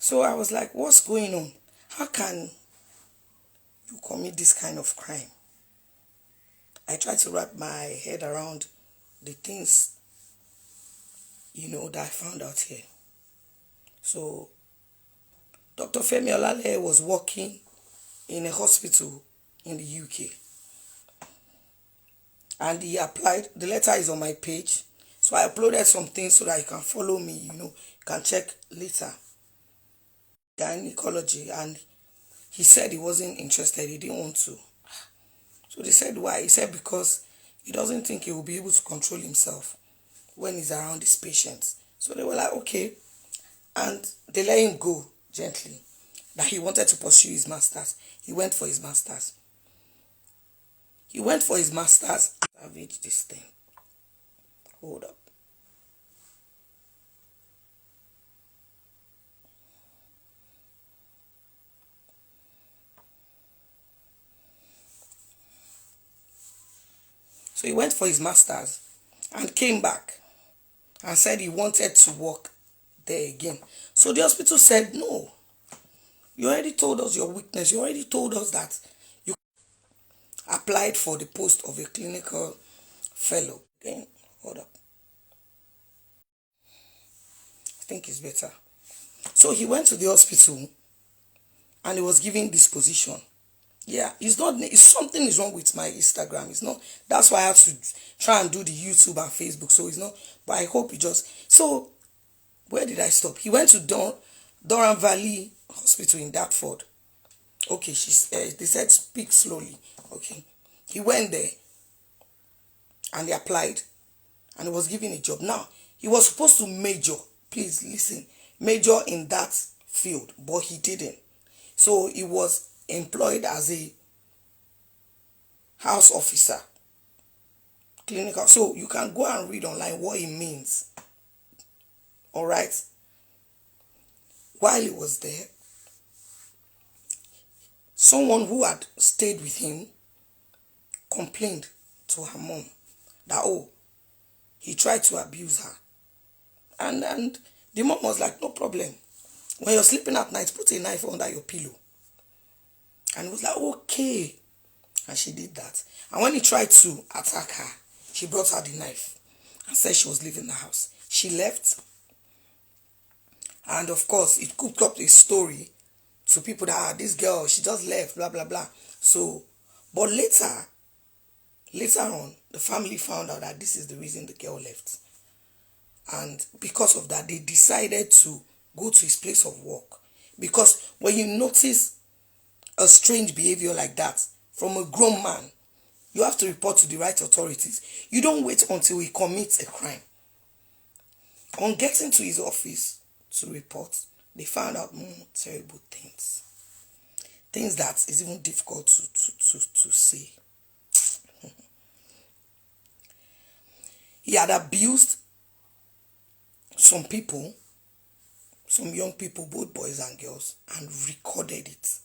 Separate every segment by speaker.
Speaker 1: So I was like, what's going on? How can you commit this kind of crime? I tried to wrap my head around the things, that I found out here. So Dr. Femi Olale was working in a hospital in the UK. And he applied, the letter is on my page. So I uploaded some things so that you can follow me, you can check later. Gynecology, and he said he wasn't interested, he didn't want to. So they said why? He said because he doesn't think he will be able to control himself when he's around his patients. So they were like, okay. And they let him go gently. That he wanted to pursue his masters. He went for his masters. Savage this thing. Hold up. So he went for his masters and came back and said he wanted to work there again. So the hospital said, no, you already told us your weakness. You already told us that you applied for the post of a clinical fellow. Again, hold up. I think it's better. So he went to the hospital and he was given this position. Yeah, it's something is wrong with my Instagram. It's not, that's why I have to try and do the YouTube and Facebook. So it's not, but I hope so where did I stop? He went to Durham Valley Hospital in Dartford. Okay, they said speak slowly. Okay. He went there and he applied and he was given a job. Now, he was supposed to major, please listen, major in that field, but he didn't. So he was employed as a house officer, clinical. So you can go and read online what it means. All right. While he was there, someone who had stayed with him complained to her mom that, oh, he tried to abuse her. And the mom was like, no problem. When you're sleeping at night, put a knife under your pillow. And he was like, okay. And she did that. And when he tried to attack her, she brought her the knife and said she was leaving the house. She left. And of course, it cooked up a story to people that this girl, she just left, blah, blah, blah. So, but later on, the family found out that this is the reason the girl left. And because of that, they decided to go to his place of work. Because when you notice a strange behavior like that from a grown man, you have to report to the right authorities. You don't wait until he commits a crime. On getting to his office to report, they found out more terrible things. Things that is even difficult to say. He had abused some people, some young people, both boys and girls, and recorded it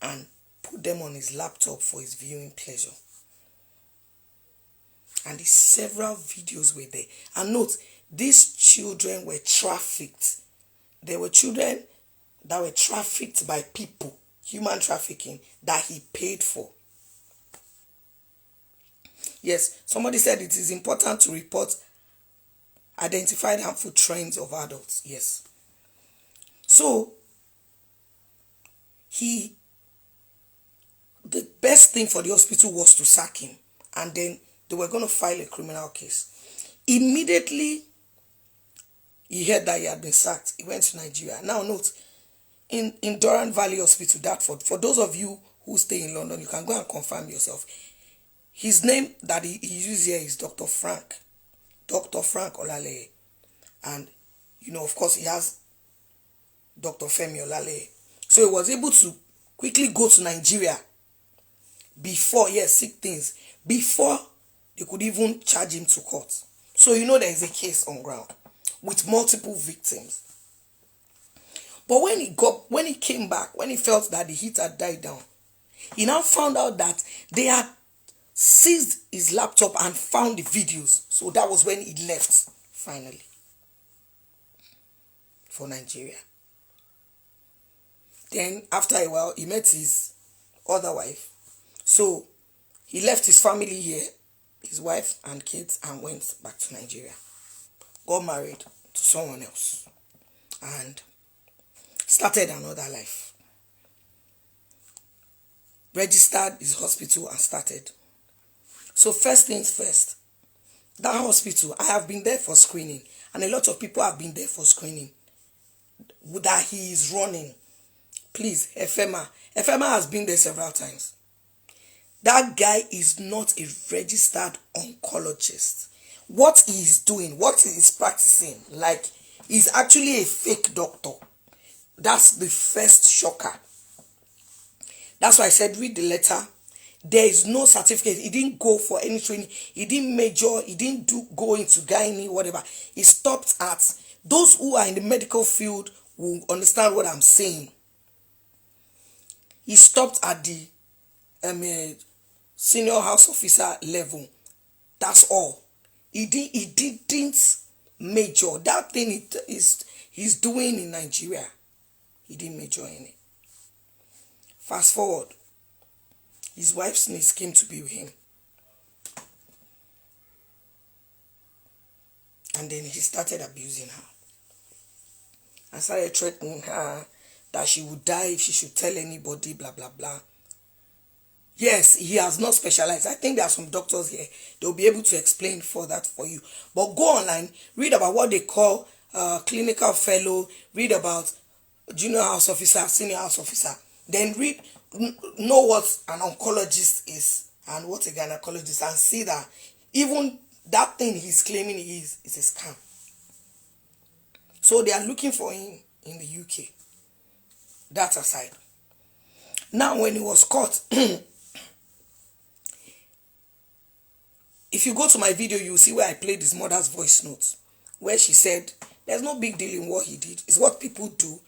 Speaker 1: and put them on his laptop for his viewing pleasure. And the several videos were there. And note, these children were trafficked. There were children that were trafficked by people, human trafficking, that he paid for. Yes, somebody said it is important to report identified harmful trends of adults. Yes. So, the best thing for the hospital was to sack him. And then they were going to file a criminal case. Immediately, he heard that he had been sacked. He went to Nigeria. Now note, in Durham Valley Hospital, Dartford, for those of you who stay in London, you can go and confirm yourself. His name that he used here is Dr. Frank Olale. And, of course, he has Dr. Femi Olale. So he was able to quickly go to Nigeria before, seek things, before they could even charge him to court. So there is a case on ground with multiple victims. But when he came back, when he felt that the heat had died down, he now found out that they had seized his laptop and found the videos. So that was when he left, finally, for Nigeria. Then after a while, he met his other wife. So he left his family here, his wife and kids, and went back to Nigeria. Got married to someone else and started another life. Registered his hospital and started. So first things first, that hospital, I have been there for screening, and a lot of people have been there for screening that he is running. Please, Efema has been there several times. That guy is not a registered oncologist. What he is doing, what he is practicing, like, he's actually a fake doctor. That's the first shocker. That's why I said read the letter. There is no certificate. He didn't go for any training. He didn't major. He didn't go into gynae, whatever. He stopped at, those who are in the medical field will understand what I'm saying. He stopped at the senior house officer level. That's all. He didn't major. That thing he's doing in Nigeria, he didn't major in it. Fast forward, his wife's niece came to be with him. And then he started abusing her. And started threatening her that she would die if she should tell anybody, blah, blah, blah. Yes, he has not specialized. I think there are some doctors here. They'll be able to explain for that for you. But go online, read about what they call clinical fellow, read about junior house officer, senior house officer. Then know what an oncologist is and what a gynecologist, and see that even that thing he's claiming he is a scam. So they are looking for him in the UK. That aside. Now when he was caught, if you go to my video, you will see where I played his mother's voice notes, where she said, there's no big deal in what he did. It's what people do.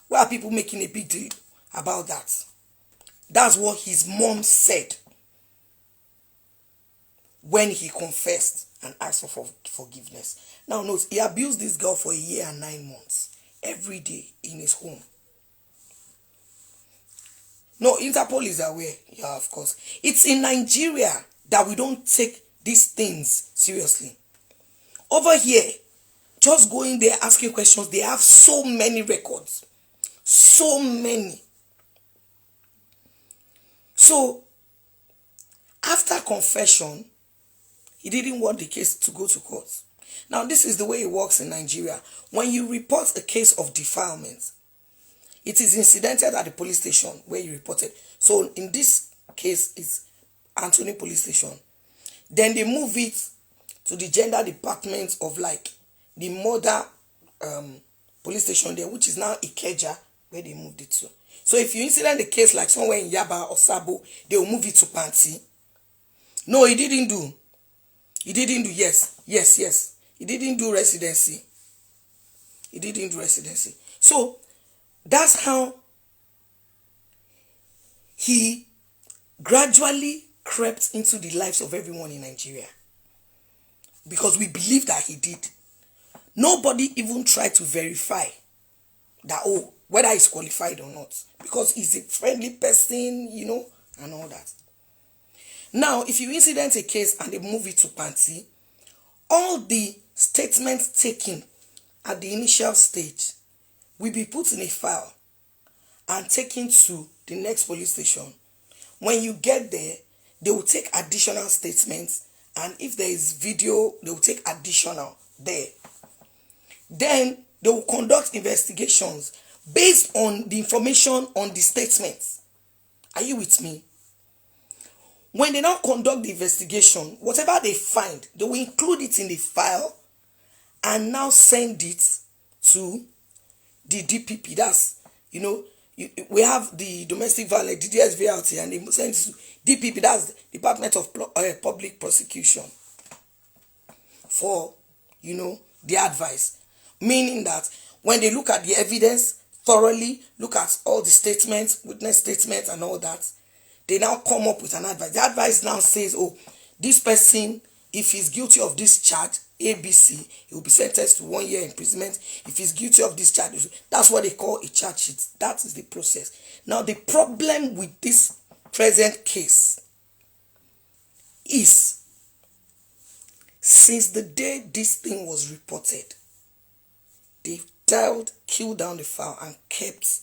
Speaker 1: Why are people making a big deal about that? That's what his mom said when he confessed and asked for forgiveness. Now note, he abused this girl for 1 year and 9 months, every day in his home. No, Interpol is aware. Yeah, of course. It's in Nigeria that we don't take these things seriously. Over here, just going there asking questions, they have so many records. So many. So, after confession, he didn't want the case to go to court. Now, this is the way it works in Nigeria. When you report a case of defilement, it is incidental at the police station where you reported. So, in this case, it's Anthony Police Station. Then they move it to the gender department of like the mother police station there, which is now Ikeja, where they moved it to. So if you incident the case like somewhere in Yaba or Sabo, they will move it to Panti. No, he didn't do. He didn't do, yes. He didn't do residency. He didn't do residency. So that's how he gradually crept into the lives of everyone in Nigeria. Because we believe that he did. Nobody even tried to verify that, oh, whether he's qualified or not. Because he's a friendly person, you know, and all that. Now, if you incident a case and they move it to Panti, all the statements taken at the initial stage will be put in a file and taken to the next police station. When you get there, they will take additional statements, and if there is video, they will take additional there. Then they will conduct investigations based on the information on the statements. Are you with me? When they now conduct the investigation, whatever they find, they will include it in the file and now send it to the DPP. That's, you know, we have the domestic violence, the DSVLT, and they send it to DPP, that's the Department of Public Prosecution, for, you know, the advice. Meaning that when they look at the evidence thoroughly, look at all the statements, witness statements and all that, they now come up with an advice. The advice now says, oh, this person, if he's guilty of this charge, ABC, he will be sentenced to 1 year imprisonment. If he's guilty of this charge, that's what they call a charge sheet. That is the process. Now, the problem with this present case is, since the day this thing was reported, they've killed down the file and kept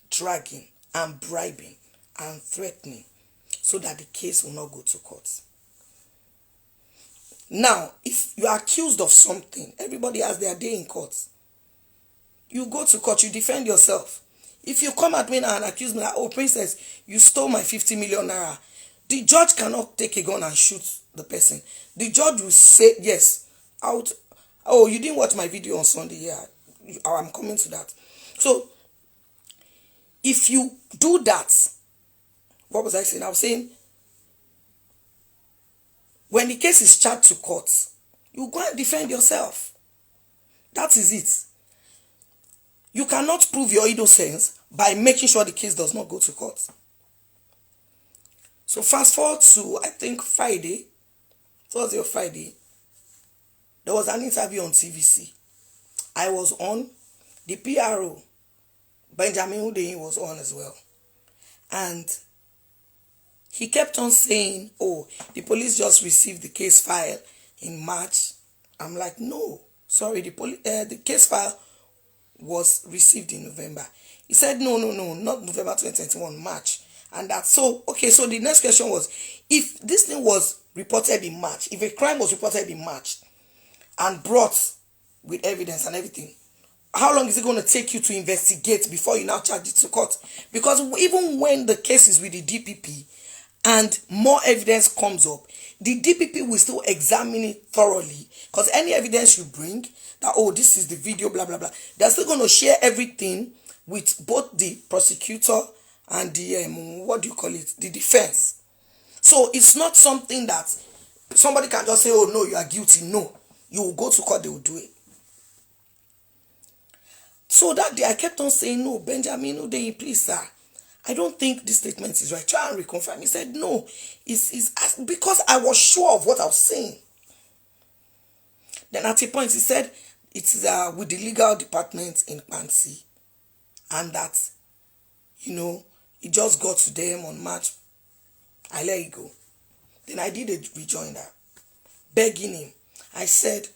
Speaker 1: dragging and bribing and threatening so that the case will not go to court. Now, if you are accused of something, everybody has their day in court. You go to court, you defend yourself. If you come at me now and accuse me that, oh, princess, you stole my 50 million naira, the judge cannot take a gun and shoot the person. The judge will say, yes, out. Oh, you didn't watch my video on Sunday? Yeah, I'm coming to that. So, if you do that, what was I saying? I was saying, when the case is charged to court, you go and defend yourself. That is it. You cannot prove your innocence by making sure the case does not go to court. So fast forward to, I think, Friday, Thursday or Friday, there was an interview on TVC. I was on. The PRO, Benjamin Hundeyin, was on as well. And he kept on saying, oh, the police just received the case file in March. I'm like, no, sorry, the case file was received in November. He said, no, not November 2021, March. And that's so, okay, so the next question was, if this thing was reported in March, if a crime was reported in March and brought with evidence and everything, how long is it going to take you to investigate before you now charge it to court? Because even when the case is with the DPP and more evidence comes up, the DPP will still examine it thoroughly. Because any evidence you bring, that, oh, this is the video, blah, blah, blah, they're still going to share everything with both the prosecutor and the, the defense. So it's not something that somebody can just say, oh, no, you are guilty. No, you will go to court, they will do it. So that day I kept on saying, no, Benjamin Hundeyin, please, sir, I don't think this statement is right. Try and reconfirm. He said, no, it's because I was sure of what I was saying. Then at a point he said, it's with the legal department in Pansi, and that, it just got to them on March. I let it go. Then I did a rejoinder, begging him. I said,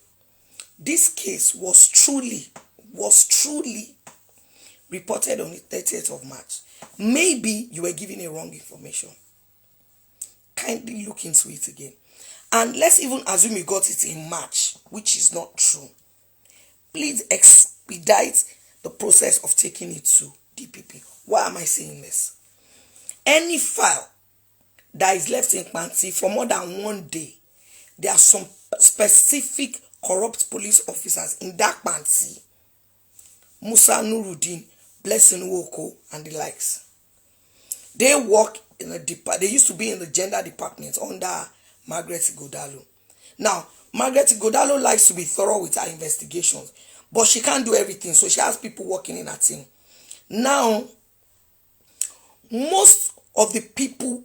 Speaker 1: this case was truly reported on the 30th of March. Maybe you were giving a wrong information. Kindly look into it again. And let's even assume you got it in March, which is not true. Please expedite the process of taking it to DPP. Why am I saying this? Any file that is left in Panti for more than 1 day, there are some specific corrupt police officers in that Panti. Musa Nuruddin, Blessing Woko, and the likes. They work in a they used to be in the gender department under Margaret Godalo. Now, Margaret Godalo likes to be thorough with her investigations, but she can't do everything, so she has people working in her team. Now, most of the people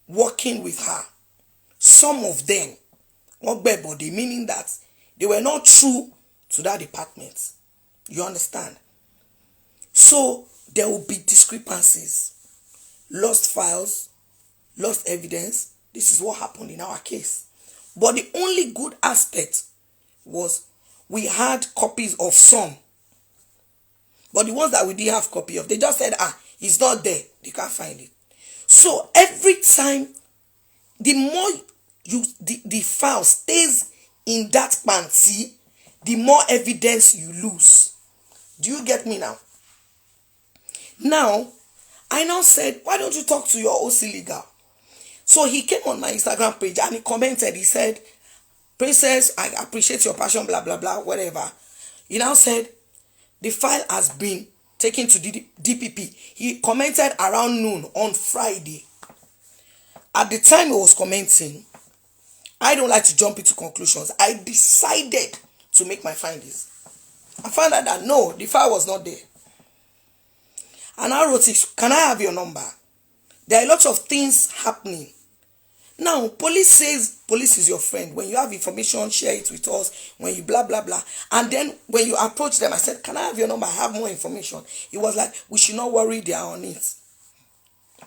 Speaker 1: working with her, some of them, not bad body, meaning that they were not true to that department. You understand? So there will be discrepancies, lost files, lost evidence. This is what happened in our case. But the only good aspect was we had copies of some. But the ones that we didn't have copy of, they just said, it's not there. They can't find it. So every time, the more the file stays in that panty, the more evidence you lose. Do you get me now? Now, I now said, why don't you talk to your OC legal? So he came on my Instagram page and he commented, he said, Princess, I appreciate your passion, blah, blah, blah, whatever. He now said, the file has been taken to DPP. He commented around noon on Friday. At the time he was commenting, I don't like to jump into conclusions. I decided to make my findings. I found out that no, the file was not there. And I wrote it, can I have your number? There are lots of things happening. Now, police says police is your friend. When you have information, share it with us. When you blah, blah, blah. And then when you approach them, I said, can I have your number? I have more information. It was like, we should not worry, they are on it.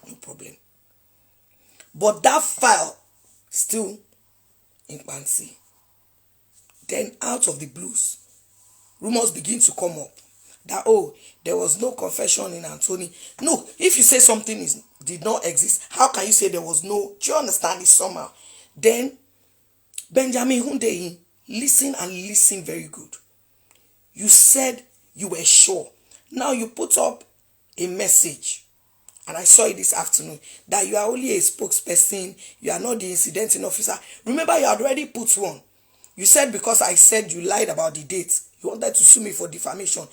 Speaker 1: No problem. But that file still in Pansi. Then out of the blues, rumors begin to come up that, oh, there was no confession in Anthony. No, if you say something did not exist, how can you say there was no? Do you understand it somehow? Then Benjamin Hundeyin, listen and listen very good. You said you were sure. Now you put up a message, and I saw it this afternoon, that you are only a spokesperson, you are not the incidenting officer. Remember, you had already put one. You said because I said you lied about the dates, you wanted to sue me for defamation.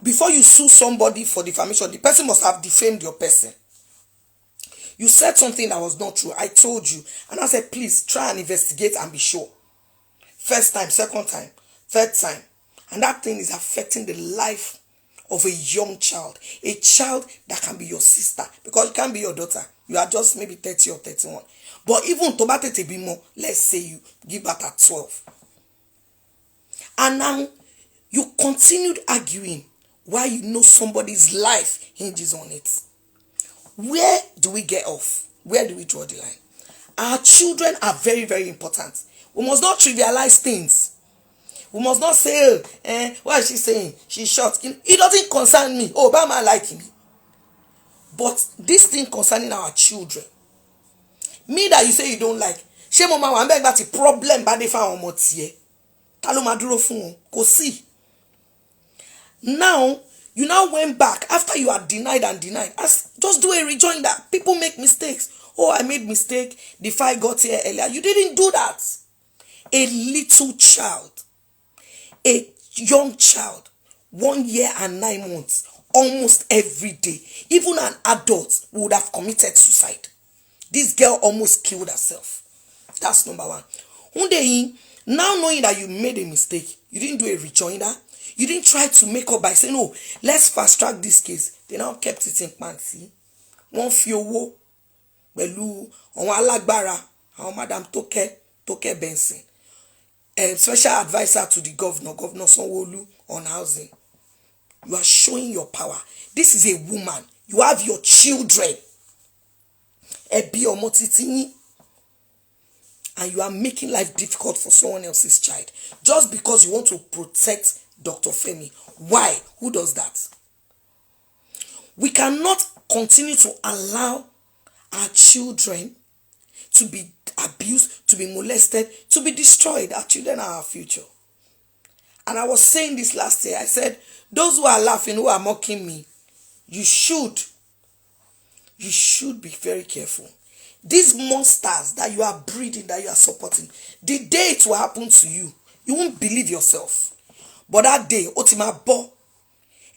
Speaker 1: Before you sue somebody for defamation, the person must have defamed your person. You said something that was not true. I told you. And I said, please try and investigate and be sure. First time, second time, third time. And that thing is affecting the life of a young child. A child that can be your sister. Because it can't be your daughter. You are just maybe 30 or 31. But even Tomate Tebimo, let's say you give birth at 12. And now you continued arguing why you know somebody's life hinges on it. Where do we get off? Where do we draw the line? Our children are very, very important. We must not trivialize things. We must not say, what is she saying? She's short. It doesn't concern me. Oh, Obama like me. But this thing concerning our children, me that you say you don't like, ṣé mo máa wà ńbẹ̀ nígbà tí problem bá dé fáwọn ọmọ tiẹ̀? Ta ló máa dúró fún wọn? Kò sí. Now, you now went back after you had denied and denied. Just do a rejoinder. People make mistakes. Oh, I made mistake. The file got here earlier. You didn't do that. A little child, a young child, 1 year and 9 months, almost every day. Even an adult would have committed suicide. This girl almost killed herself. That's number one. Hundeyin, now knowing that you made a mistake, you didn't do a rejoinder. You didn't try to make up by saying, no, let's fast track this case. They now kept it in Pansi. One few pẹ̀lú àwọn alágbára, àwọn Madam Toke Benson, special advisor to the governor Sanwo-Olu on housing. You are showing your power. This is a woman. You have your children. Ẹbí ọmọ títí yín. And you are making life difficult for someone else's child. Just because you want to protect Dr. Femi. Why? Who does that? We cannot continue to allow our children to be abused, to be molested, to be destroyed. Our children are our future. And I was saying this last year. I said, those who are laughing, who are mocking me, you should be very careful. These monsters that you are breeding, that you are supporting, the day it will happen to you, you won't believe yourself. But that day, Otima Bo,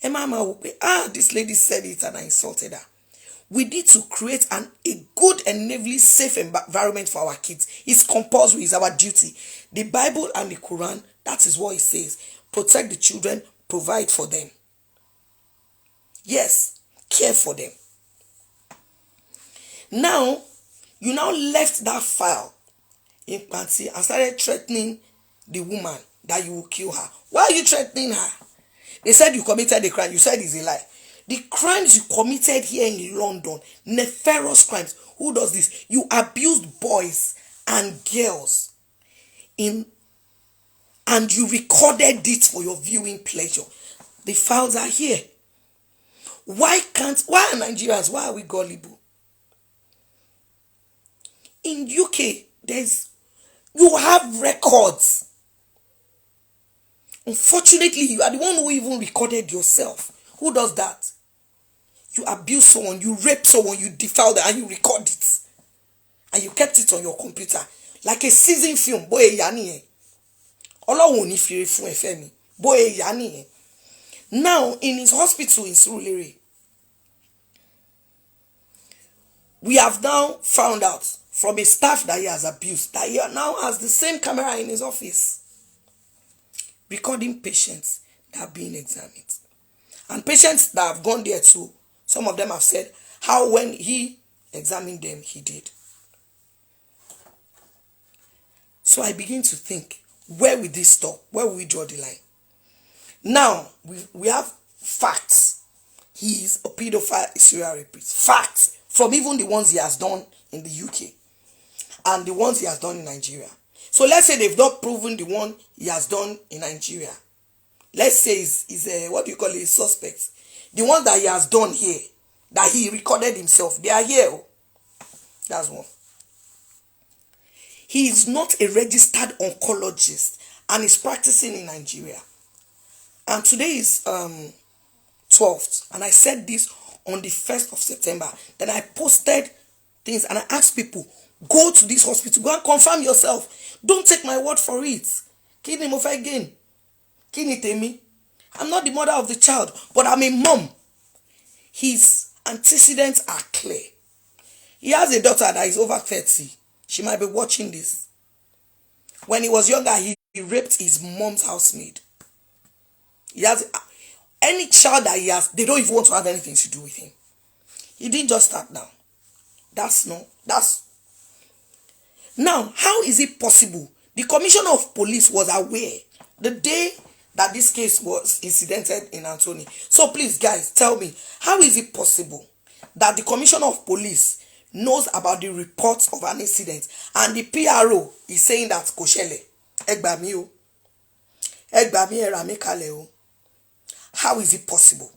Speaker 1: Emma will be, this lady said it and I insulted her. We need to create a good and enabling safe environment for our kids. It's compulsory, it's our duty. The Bible and the Quran, that is what it says. Protect the children, provide for them. Yes, care for them. Now, you now left that file in Pansi and started threatening the woman that you will kill her. Why are you threatening her? They said you committed a crime. You said it's a lie. The crimes you committed here in London, nefarious crimes. Who does this? You abused boys and girls and you recorded it for your viewing pleasure. The files are here. Why are Nigerians, why are we gullible? In UK, you have records. Unfortunately, you are the one who even recorded yourself. Who does that? You abuse someone, you rape someone, you defile them, and you record it. And you kept it on your computer. Like a season film. Boy, yani. Ọlọ́run ò ní fi fún ẹ̀fẹ́ mi. Boy, yani. Now, in his hospital in Surulere, we have now found out from a staff that he has abused that he now has the same camera in his office recording patients that are being examined. And patients that have gone there too, some of them have said how when he examine them, he did. So I begin to think, where will this stop? Where will we draw the line? Now, we have facts. He is a pedophile, a serial rapist. Facts from even the ones he has done in the UK and the ones he has done in Nigeria. So let's say they've not proven the one he has done in Nigeria. Let's say he's a, what do you call it, suspect. The one that he has done here, that he recorded himself, they are here. That's one. He is not a registered oncologist and is practicing in Nigeria. And today is 12th, and I said this on the 1st of September. Then I posted things and I asked people, go to this hospital, go and confirm yourself. Don't take my word for it. Kidney move again. Kidney temi. I'm not the mother of the child, but I'm a mom. His antecedents are clear. He has a daughter that is over 30. She might be watching this. When he was younger, he raped his mom's housemaid. He has any child that he has, they don't even want to have anything to do with him. He didn't just start now. Now, how is it possible? The commissioner of police was aware the day that this case was incidented in Anthony. So please, guys, tell me, how is it possible that the commissioner of police knows about the reports of an incident and the PRO is saying that Koshele, Egbami o, Egbami erami kale o? How is it possible?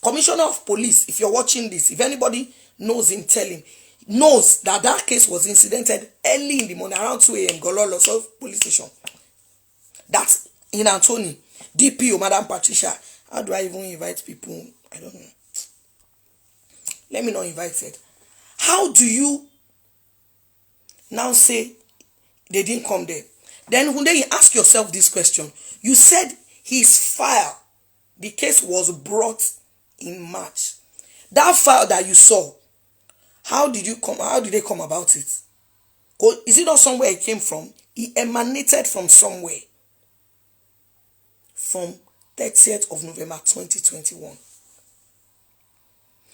Speaker 1: Commissioner of police, if you're watching this, if anybody knows him, tell him, knows that that case was incidented early in the morning, around 2 a.m. Gololo police station. That's in Anthony. DPO, Madam Patricia. How do I even invite people? I don't know. Let me not invite it. How do you now say they didn't come there? Then when you ask yourself this question, you said his file, the case was brought in March. That file that you saw, how did they come about it? Is it not somewhere it came from? It emanated from somewhere. From 30th of November 2021.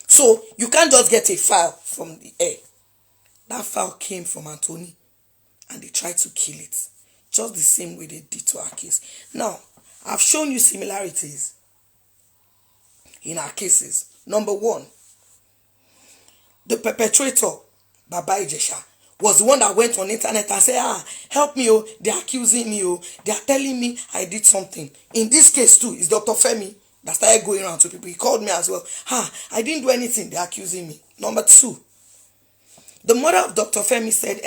Speaker 1: So you can't just get a file from the air. That file came from Anthony and they tried to kill it. Just the same way they did to our case. Now, I've shown you similarities in our cases. Number one, the perpetrator, Baba Ijesha, was the one that went on the internet and said, help me, oh, they're accusing me, oh, they're telling me I did something. In this case too, it's Dr. Femi that started going around to people. He called me as well. I didn't do anything, they're accusing me. Number two, the mother of Dr. Femi said,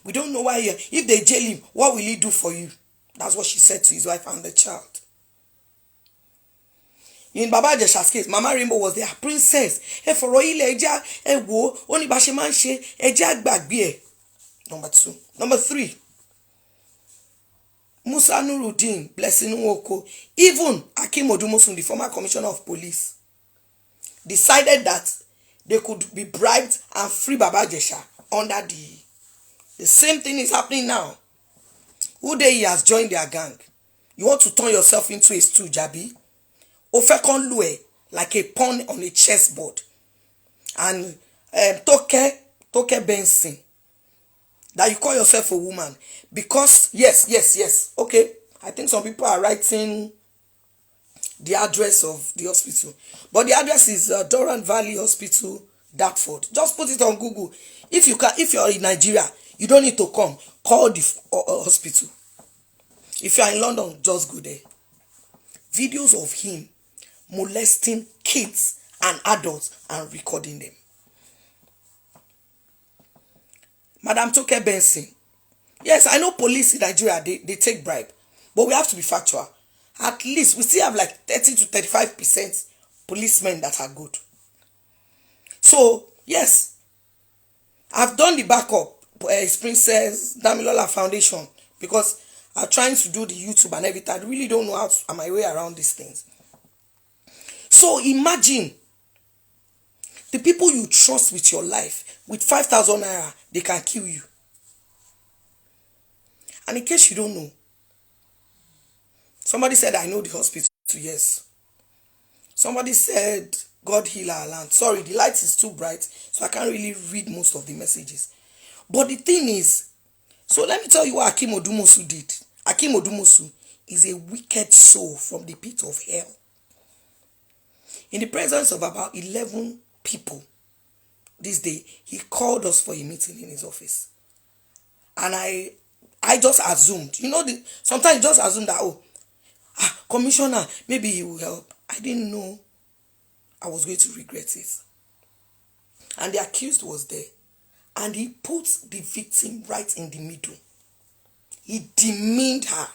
Speaker 1: we don't know why, if they jail him, what will he do for you? That's what she said to his wife and the child. In Baba Ijesha's case, Mama Rainbow was their princess. Number two. Number three, Musa Nuruddin, Blessing Nwoko, even Akim Odumosun, the former commissioner of police, decided that they could be bribed and free Baba Ijesha under the same thing is happening now. Who day he has joined their gang. You want to turn yourself into a stew, Jabi? Ofekon lue like a pawn on a chessboard. And Toke Benson, that you call yourself a woman. Because, yes, okay. I think some people are writing the address of the hospital. But the address is Doran Valley Hospital, Dartford. Just put it on Google. If you're in Nigeria, you don't need to come. Call the hospital. If you're in London, just go there. Videos of him molesting kids and adults and recording them. Madam Toke Benson. Yes, I know police in Nigeria, they take bribe. But we have to be factual. At least we still have like 30 to 35% policemen that are good. So, yes, I've done the backup, His Princess Damilola Foundation, because I'm trying to do the YouTube and everything. I really don't know how to my way around these things. So imagine the people you trust with your life, with 5,000 naira, they can kill you. And in case you don't know, somebody said, I know the hospital. Yes. Somebody said, God heal our land. Sorry, the light is too bright, so I can't really read most of the messages. But the thing is, so let me tell you what Akim Odumosu did. Akim Odumosu is a wicked soul from the pit of hell. In the presence of about 11 people this day, he called us for a meeting in his office. And I just assumed, sometimes you just assume that, commissioner, maybe he will help. I didn't know I was going to regret it. And the accused was there. And he put the victim right in the middle. He demeaned her.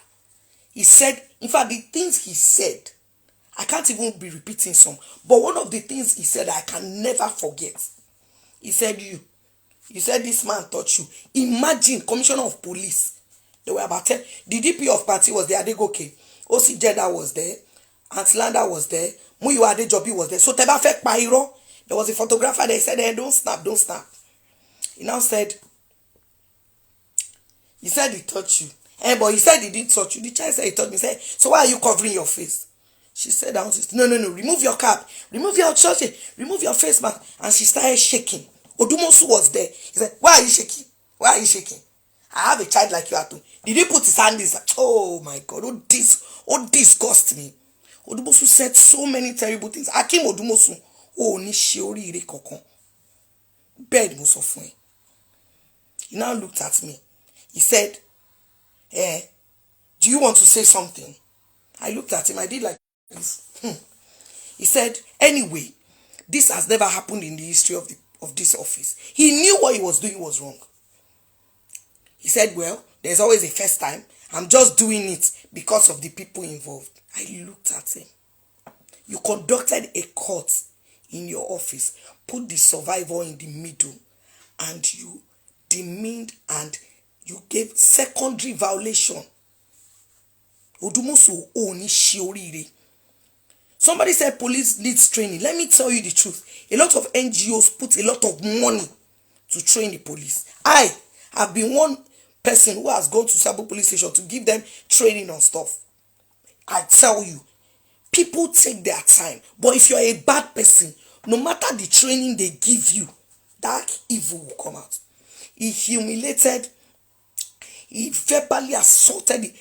Speaker 1: He said, in fact, the things he said, I can't even be repeating some. But one of the things he said I can never forget. He said, you said this man touched you. Imagine, commissioner of police. There were about 10. The DP of party was there. Adegoke. OC Jeddah was there. Antilanda was there. Muyiwa Adejobi was there. So Teba Fek Pairo. There was a photographer there. He said, don't snap, don't snap. He now said, he touched you. But he said he didn't touch you. The child said he touched me. He said, so why are you covering your face? She said, no, remove your cap. Remove your shirt. Remove your face mask. And she started shaking. Odumosu was there. He said, why are you shaking? Why are you shaking? I have a child like you, Atu. Did he put his hand in his hand? Oh my God. Oh, disgust me. Odumosu said so many terrible things. Akim Odumosu. Oh, ni shiori ire kokon. Bed mo sọ fún ẹ. He now looked at me. He said, do you want to say something? I looked at him. I did like this. He said, anyway, this has never happened in the history of this office. He knew what he was doing was wrong. He said, well, there's always a first time. I'm just doing it because of the people involved. I looked at him. You conducted a court in your office, put the survivor in the middle, and you demeaned and you gave secondary violation. Odumosu oni shiorire. Somebody said police needs training. Let me tell you the truth. A lot of NGOs put a lot of money to train the police. I have been one person who has gone to Sabo police station to give them training on stuff. I tell you, people take their time. But if you're a bad person, no matter the training they give you, that evil will come out. He humiliated, he verbally assaulted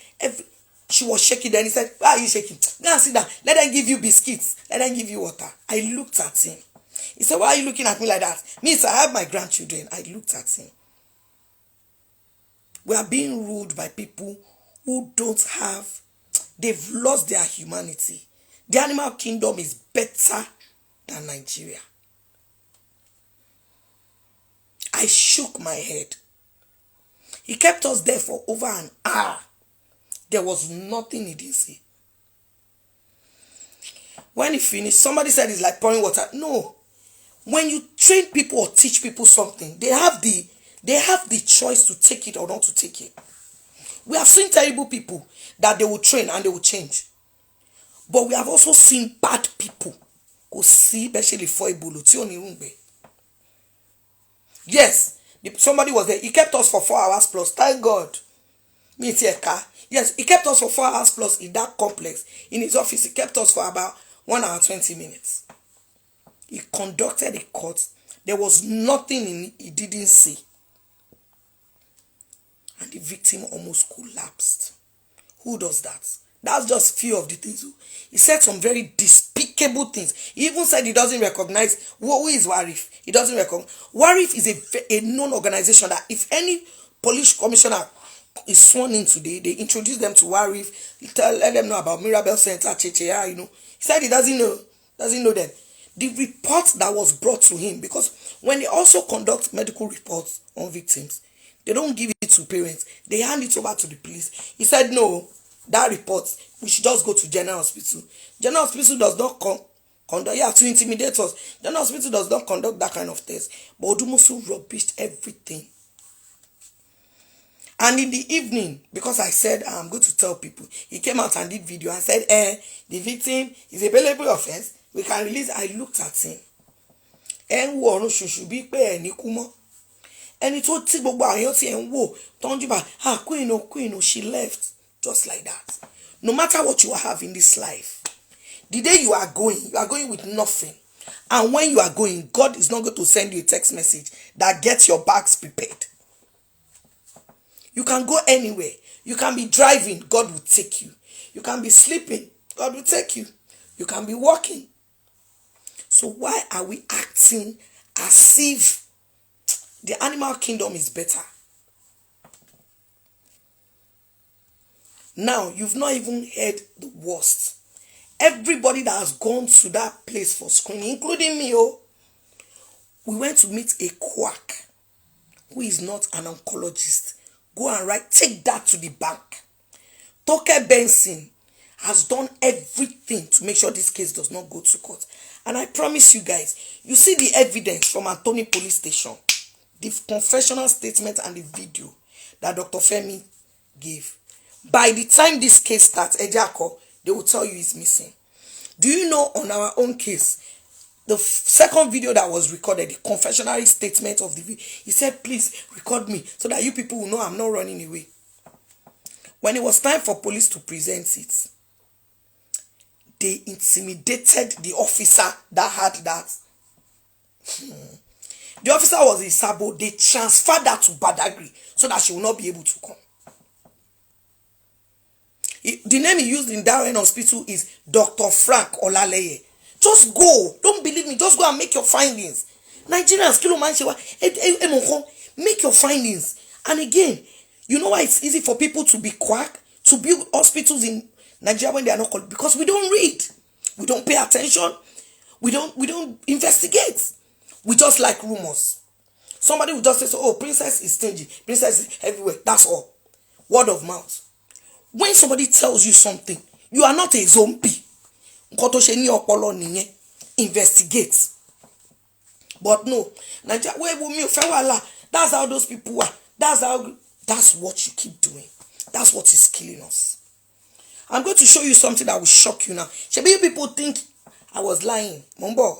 Speaker 1: she was shaking. Then he said, why are you shaking? Go and sit down. Let them give you biscuits. Let them give you water. I looked at him. He said, why are you looking at me like that? Me, I have my grandchildren. I looked at him. We are being ruled by people who don't have, they've lost their humanity. The animal kingdom is better than Nigeria. I shook my head. He kept us there for over an hour. There was nothing he didn't say. When he finished, somebody said it's like pouring water. No. When you train people or teach people something, they have the choice to take it or not to take it. We have seen terrible people that they will train and they will change. But we have also seen bad people who see, especially for Ibulu. Yes, somebody was there. He kept us for 4 hours plus. Thank God. Yes, he kept us for 4 hours plus in that complex. In his office, he kept us for about 1 hour 20 minutes. He conducted a court. There was nothing he didn't see. And the victim almost collapsed. Who does that? That's just few of the things. He said some very despicable things. He even said he doesn't recognize who is Warif. He doesn't recognize. Warif is a known organization that if any police commissioner is sworn in today, they introduce them to Warif, let them know about Mirabel Center, Chechea, He said he doesn't know them. The report that was brought to him, because when they also conduct medical reports on victims, they don't give it to parents. They hand it over to the police. He said, no, that report, we should just go to General Hospital. General Hospital does not conduct, you have to intimidate us. General Hospital does not conduct that kind of test. But Odumosu rubbished everything. And in the evening, because I said I'm going to tell people, he came out and did video and said, the victim is a bailable offense. We can release. I looked at him. And it told Queen, she left just like that. No matter what you have in this life, the day you are going with nothing. And when you are going, God is not going to send you a text message that gets your bags prepared. You can go anywhere. You can be driving, God will take you. You can be sleeping, God will take you. You can be walking. So why are we acting as if the animal kingdom is better? Now, you've not even heard the worst. Everybody that has gone to that place for screening, including me, we went to meet a quack who is not an oncologist. Go and write, take that to the bank. Toke Benson has done everything to make sure this case does not go to court. And I promise you guys, you see the evidence from Anthony Police Station, the confessional statement and the video that Dr. Femi gave. By the time this case starts, Ejako, they will tell you he's missing. Do you know on our own case, the second video that was recorded, the confessional statement of the video, he said, please record me so that you people will know I'm not running away. When it was time for police to present it, they intimidated the officer that had that. The officer was in Sabo. They transferred that to Badagry so that she will not be able to come. The name he used in Darren Hospital is Dr. Frank Olaleye. Just go. Don't believe me. Just go and make your findings. Nigerians, make your findings. And again, you know why it's easy for people to be quack, to build hospitals in Nigeria when they are not called? Because we don't read. We don't pay attention. We don't investigate. We just like rumors. Somebody will just say, oh, princess is stingy. Princess is everywhere. That's all. Word of mouth. When somebody tells you something, you are not a zombie. Investigate. But no, Nigeria, that's how those people are. That's what you keep doing. That's what is killing us. I'm going to show you something that will shock you now. Maybe you people think I was lying. Mumbo.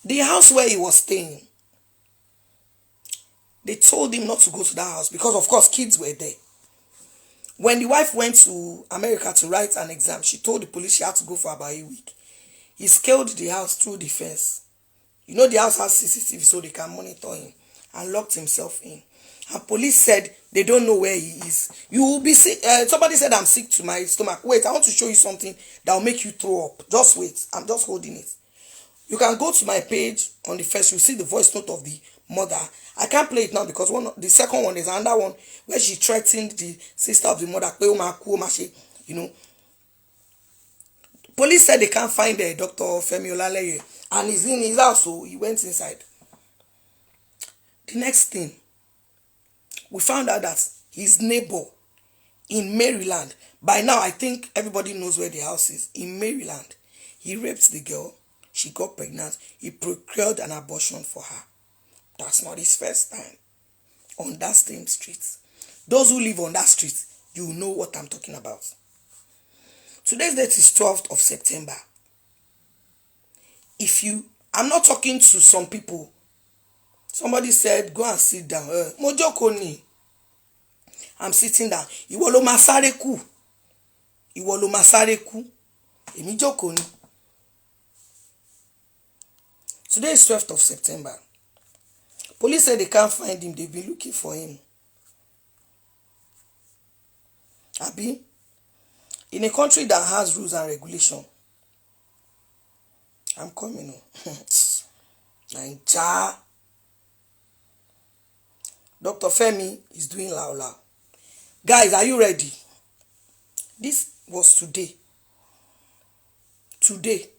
Speaker 1: The house where he was staying, they told him not to go to that house because, of course, kids were there. When the wife went to America to write an exam, she told the police she had to go for about a week. He scaled the house through the fence. You know the house has CCTV so they can monitor him, and locked himself in. And police said they don't know where he is. You will be sick. Somebody said I'm sick to my stomach. Wait, I want to show you something that will make you throw up. Just wait. I'm just holding it. You can go to my page on the first. You see the voice note of the mother. I can't play it now because the second one is another one where she threatened the sister of the mother. You know. Police said they can't find Dr. Femi Olaleye, and he's in his house, so he went inside. The next thing, we found out that his neighbor in Maryland, by now I think everybody knows where the house is, in Maryland, he raped the girl, she got pregnant, he procured an abortion for her. That's not his first time on that same street. Those who live on that street, you know what I'm talking about. Today's date is 12th of September. I'm not talking to some people. Somebody said, go and sit down. Mojoko ni. I'm sitting down. Ìwọ ló máa sáré kú. Ìwọ ló máa sáré kú. Èmi jókòó ni. Today is 12th of September. Police said they can't find him. They've been looking for him. Abi, in a country that has rules and regulation, I'm coming. Naija. Dr. Femi is doing lao. Guys, are you ready? This was today. Today.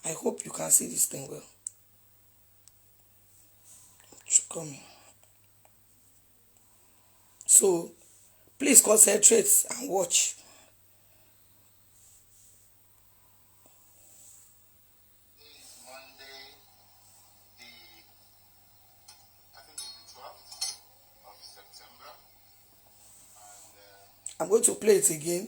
Speaker 1: I hope you can see this thing well. Come. So, please concentrate and watch. I'm going to play it again.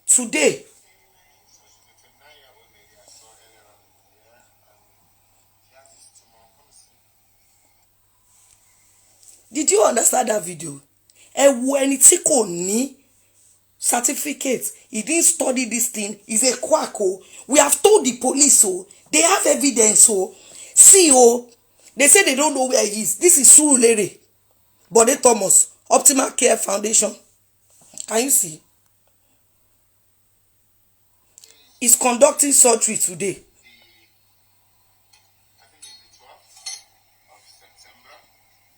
Speaker 1: Today, Did you understand that video? Ẹ wo ẹni tí kò ní certificate, he didn't study this thing, he's a quack. Oh, we have told the police, oh, they have evidence. Oh, see, oh, they say they don't know where he is. This is Surulere, Bode Thomas, Optimal Care Foundation. Can you see? He's conducting surgery today.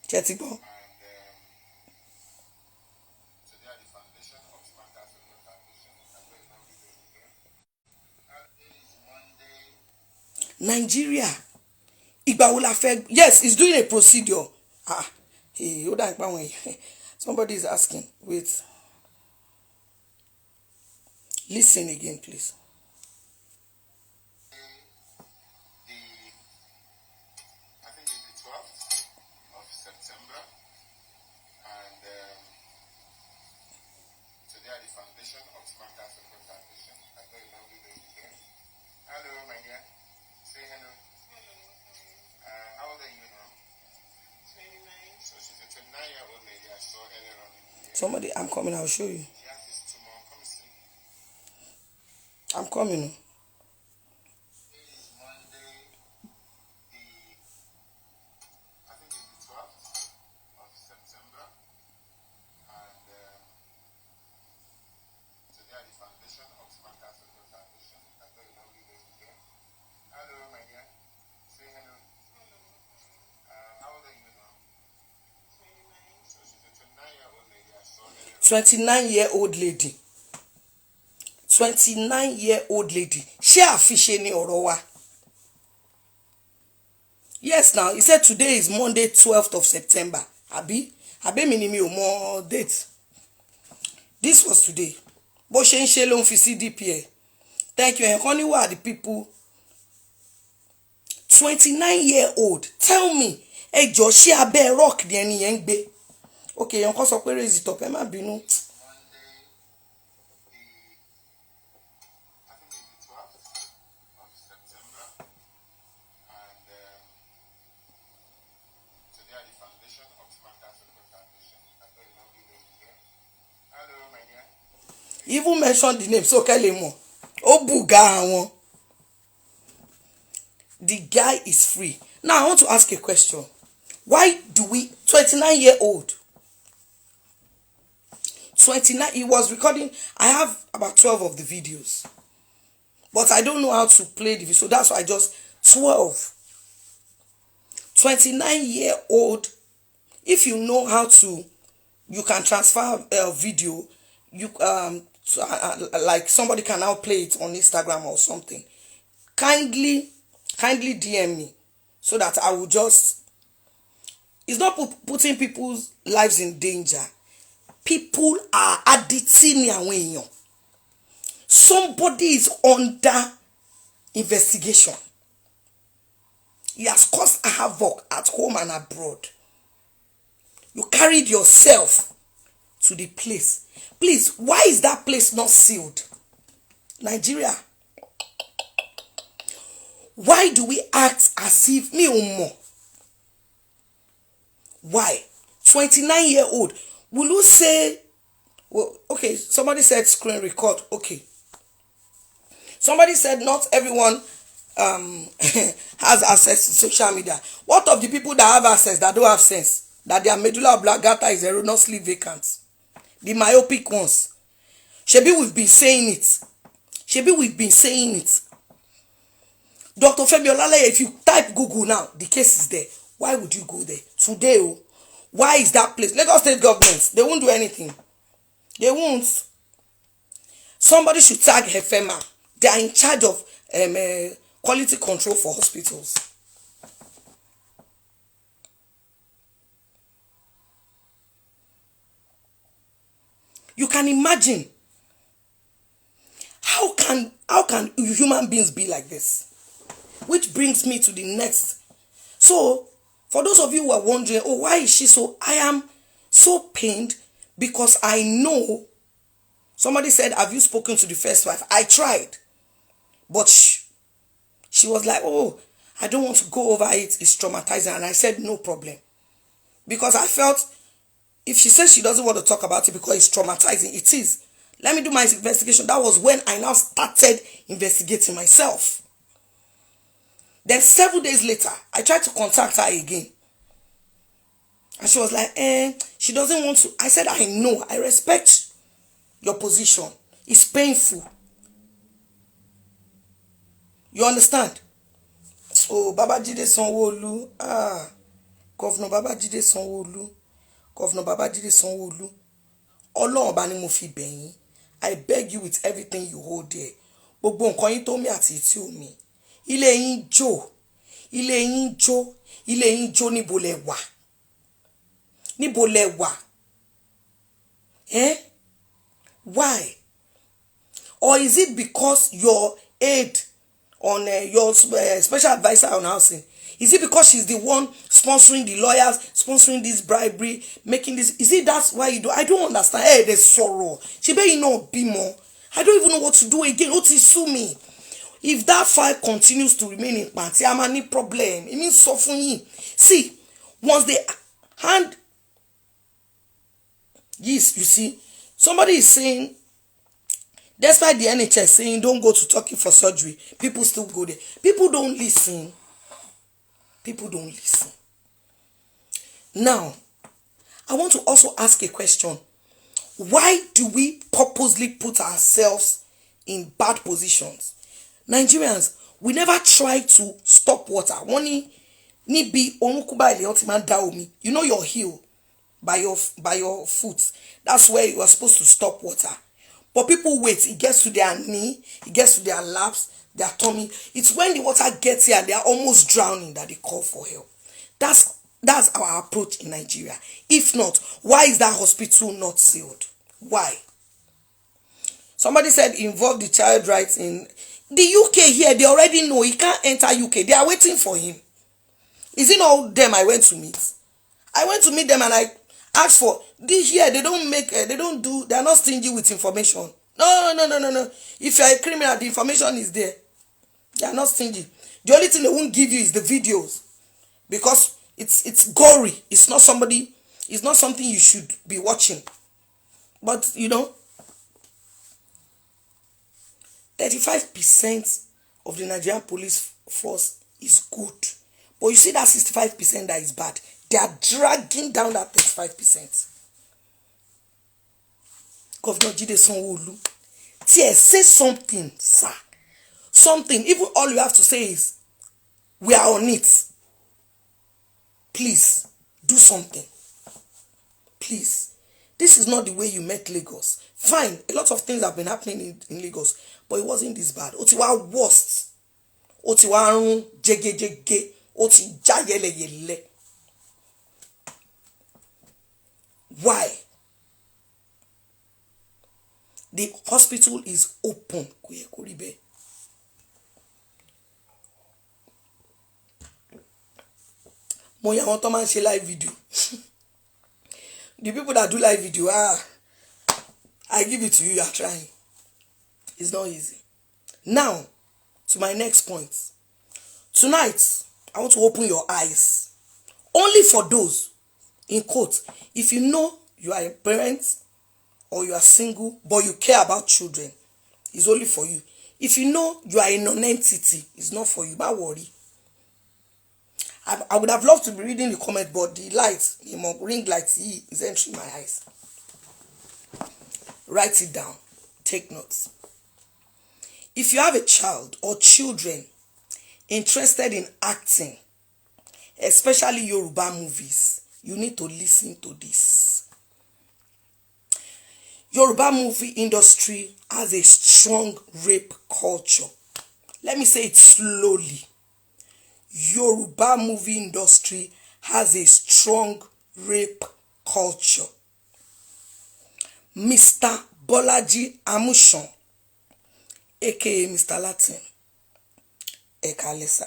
Speaker 1: Chetibo. Nigeria. Yes, he's doing a procedure. Hey, hold on. Somebody is asking. Wait. Listen again, please. Somebody, I'm coming, I'll show you. I'm coming. How old are you now? 29-year-old lady. 29-year-old lady. Ṣé àfiṣe ni ọ̀rọ̀ wa? Yes, now he said today is Monday 12th of September. Abi mi ni mi ò mọ date. This was today. Bó ṣe ń ṣe ló ń fi CDP ẹ̀. Thank you. Ẹ̀kan ní wà the people. 29-year-old. Tell me. Ẹ jọ̀ọ́ ṣé abẹ́ rock ni ẹni yẹn ń gbé? Okay, ẹ̀kan kan sọ pé raise it up. Ẹ má bínú. Even mention the name so kele mo. Obuga won. The guy is free. Now I want to ask a question. Why do we 29-year-old? 29, he was recording. I have about 12 of the videos. But I don't know how to play the video. So that's why I just 12. 29-year-old. If you know how to, you can transfer a video. You like somebody can now play it on Instagram or something. Kindly DM me so that I will just. It's not putting people's lives in danger. People are addicting. Somebody is under investigation. He has caused havoc at home and abroad. You carried yourself to the place. Please, why is that place not sealed? Nigeria. Why do we act as if me umo? Why? 29-year-old. Will you say, well, okay, somebody said screen record. Okay. Somebody said not everyone has access to social media. What of the people that have access that don't have sense? That their medulla oblongata is erroneously vacant? The myopic ones. Shebi, we've been saying it. Dr. Femi Olaleye, if you type Google now, the case is there. Why would you go there? Today, oh, why is that place? Lagos state government, they won't do anything. They won't. Somebody should tag FEMA. They are in charge of quality control for hospitals. You can imagine how can human beings be like this? Which brings me to the next. So, for those of you who are wondering, oh, why is she so? I am so pained because I know. Somebody said, have you spoken to the first wife? I tried. But she was like, oh, I don't want to go over it. It's traumatizing. And I said, no problem. Because I felt If she says she doesn't want to talk about it because it's traumatizing, it is. Let me do my investigation. That was when I now started investigating myself. Then 7 days later, I tried to contact her again. And she was like, she doesn't want to. I said, I know, I respect your position. It's painful. You understand? So, Babajide Sanwo-Olu, Governor Babajide Sanwo-Olu, Governor Babajide Sanwo-Olu, Ọlọ́run bá ní mo fi bẹ̀ yín. I beg you with everything you hold there. Gbogbo nǹkan yín tó mi àti tí ò mi. Ilé yín jó. Ilé yín jó. Ilé yín jó níbo lẹ wà. Níbo lẹ wà. Why? Or is it because your aide on your special advisor on housing, is it because she's the one sponsoring the lawyers, sponsoring this bribery, making this? Is it that's why you do? I don't understand. Hey, there's sorrow. She may not be more. I don't even know what to do again. What is sue me? If that file continues to remain in party, I'm any problem. It means suffering. See, once they hand, yes, you see, somebody is saying, despite the NHS saying don't go to Turkey for surgery, people still go there. People don't listen. People don't listen. Now, I want to also ask a question. Why do we purposely put ourselves in bad positions? Nigerians, we never try to stop water. You know your heel by your foot. That's where you are supposed to stop water. But people wait. It gets to their knee. It gets to their laps, their tummy. It's when the water gets here and they are almost drowning that they call for help. That's our approach in Nigeria. If not, why is that hospital not sealed? Why? Somebody said involve the child rights in the UK here. They already know he can't enter UK. They are waiting for him. Is it not them I went to meet? I went to meet them and I asked for this here. They are not stingy with information. No. If you are a criminal, the information is there. They are not stingy. The only thing they won't give you is the videos, because it's gory. It's not something you should be watching. But 35% of the Nigerian police force is good. But you see that 65% that is bad. They are dragging down that 35%. Governor Jide Sanwo-Olu, say something, sir. Something. Even all you have to say is, we are on it. Please, do something. Please. This is not the way you met Lagos. Fine, a lot of things have been happening in Lagos, but it wasn't this bad. Otiwa worst. Otiwa run jege. Oti jayele. Why? The hospital is open. Moya want to man she live video. The people that do live video, I give it to you. You are trying. It's not easy. Now, to my next point. Tonight, I want to open your eyes. Only for those, in quotes, if you know you are a parent or you are single, but you care about children, it's only for you. If you know you are a non-entity, it's not for you. Don't worry. I would have loved to be reading the comment, but the light, the ring light, is entering my eyes. Write it down. Take notes. If you have a child or children interested in acting, especially Yoruba movies, you need to listen to this. Yoruba movie industry has a strong rape culture. Let me say it slowly. Yoruba movie industry has a strong rape culture. Mr. Bolaji Amusan, aka Mr. Latin, Ekalesa.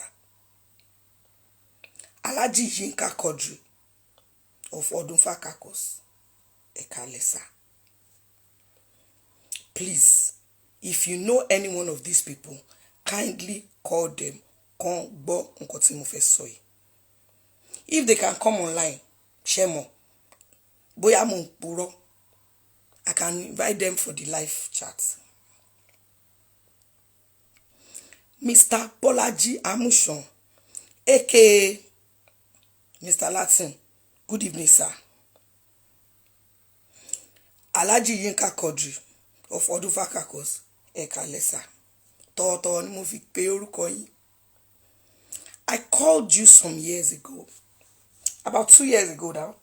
Speaker 1: Alaji Yinka Quadri of Odunfa Kakos, Ekalesa. Please, if you know any one of these people, kindly call them. If they can come online, share more. Boya mo puro. I can invite them for the live chat. Mr. Bolaji Amushon, aka Mr. Latin. Good evening, sir. Alhaji Yinka Quadri of Odufa Kakos, Eka Lesa. Toto ni mo fi pe orúkọ yín. I called you some years ago, about 2 years ago now,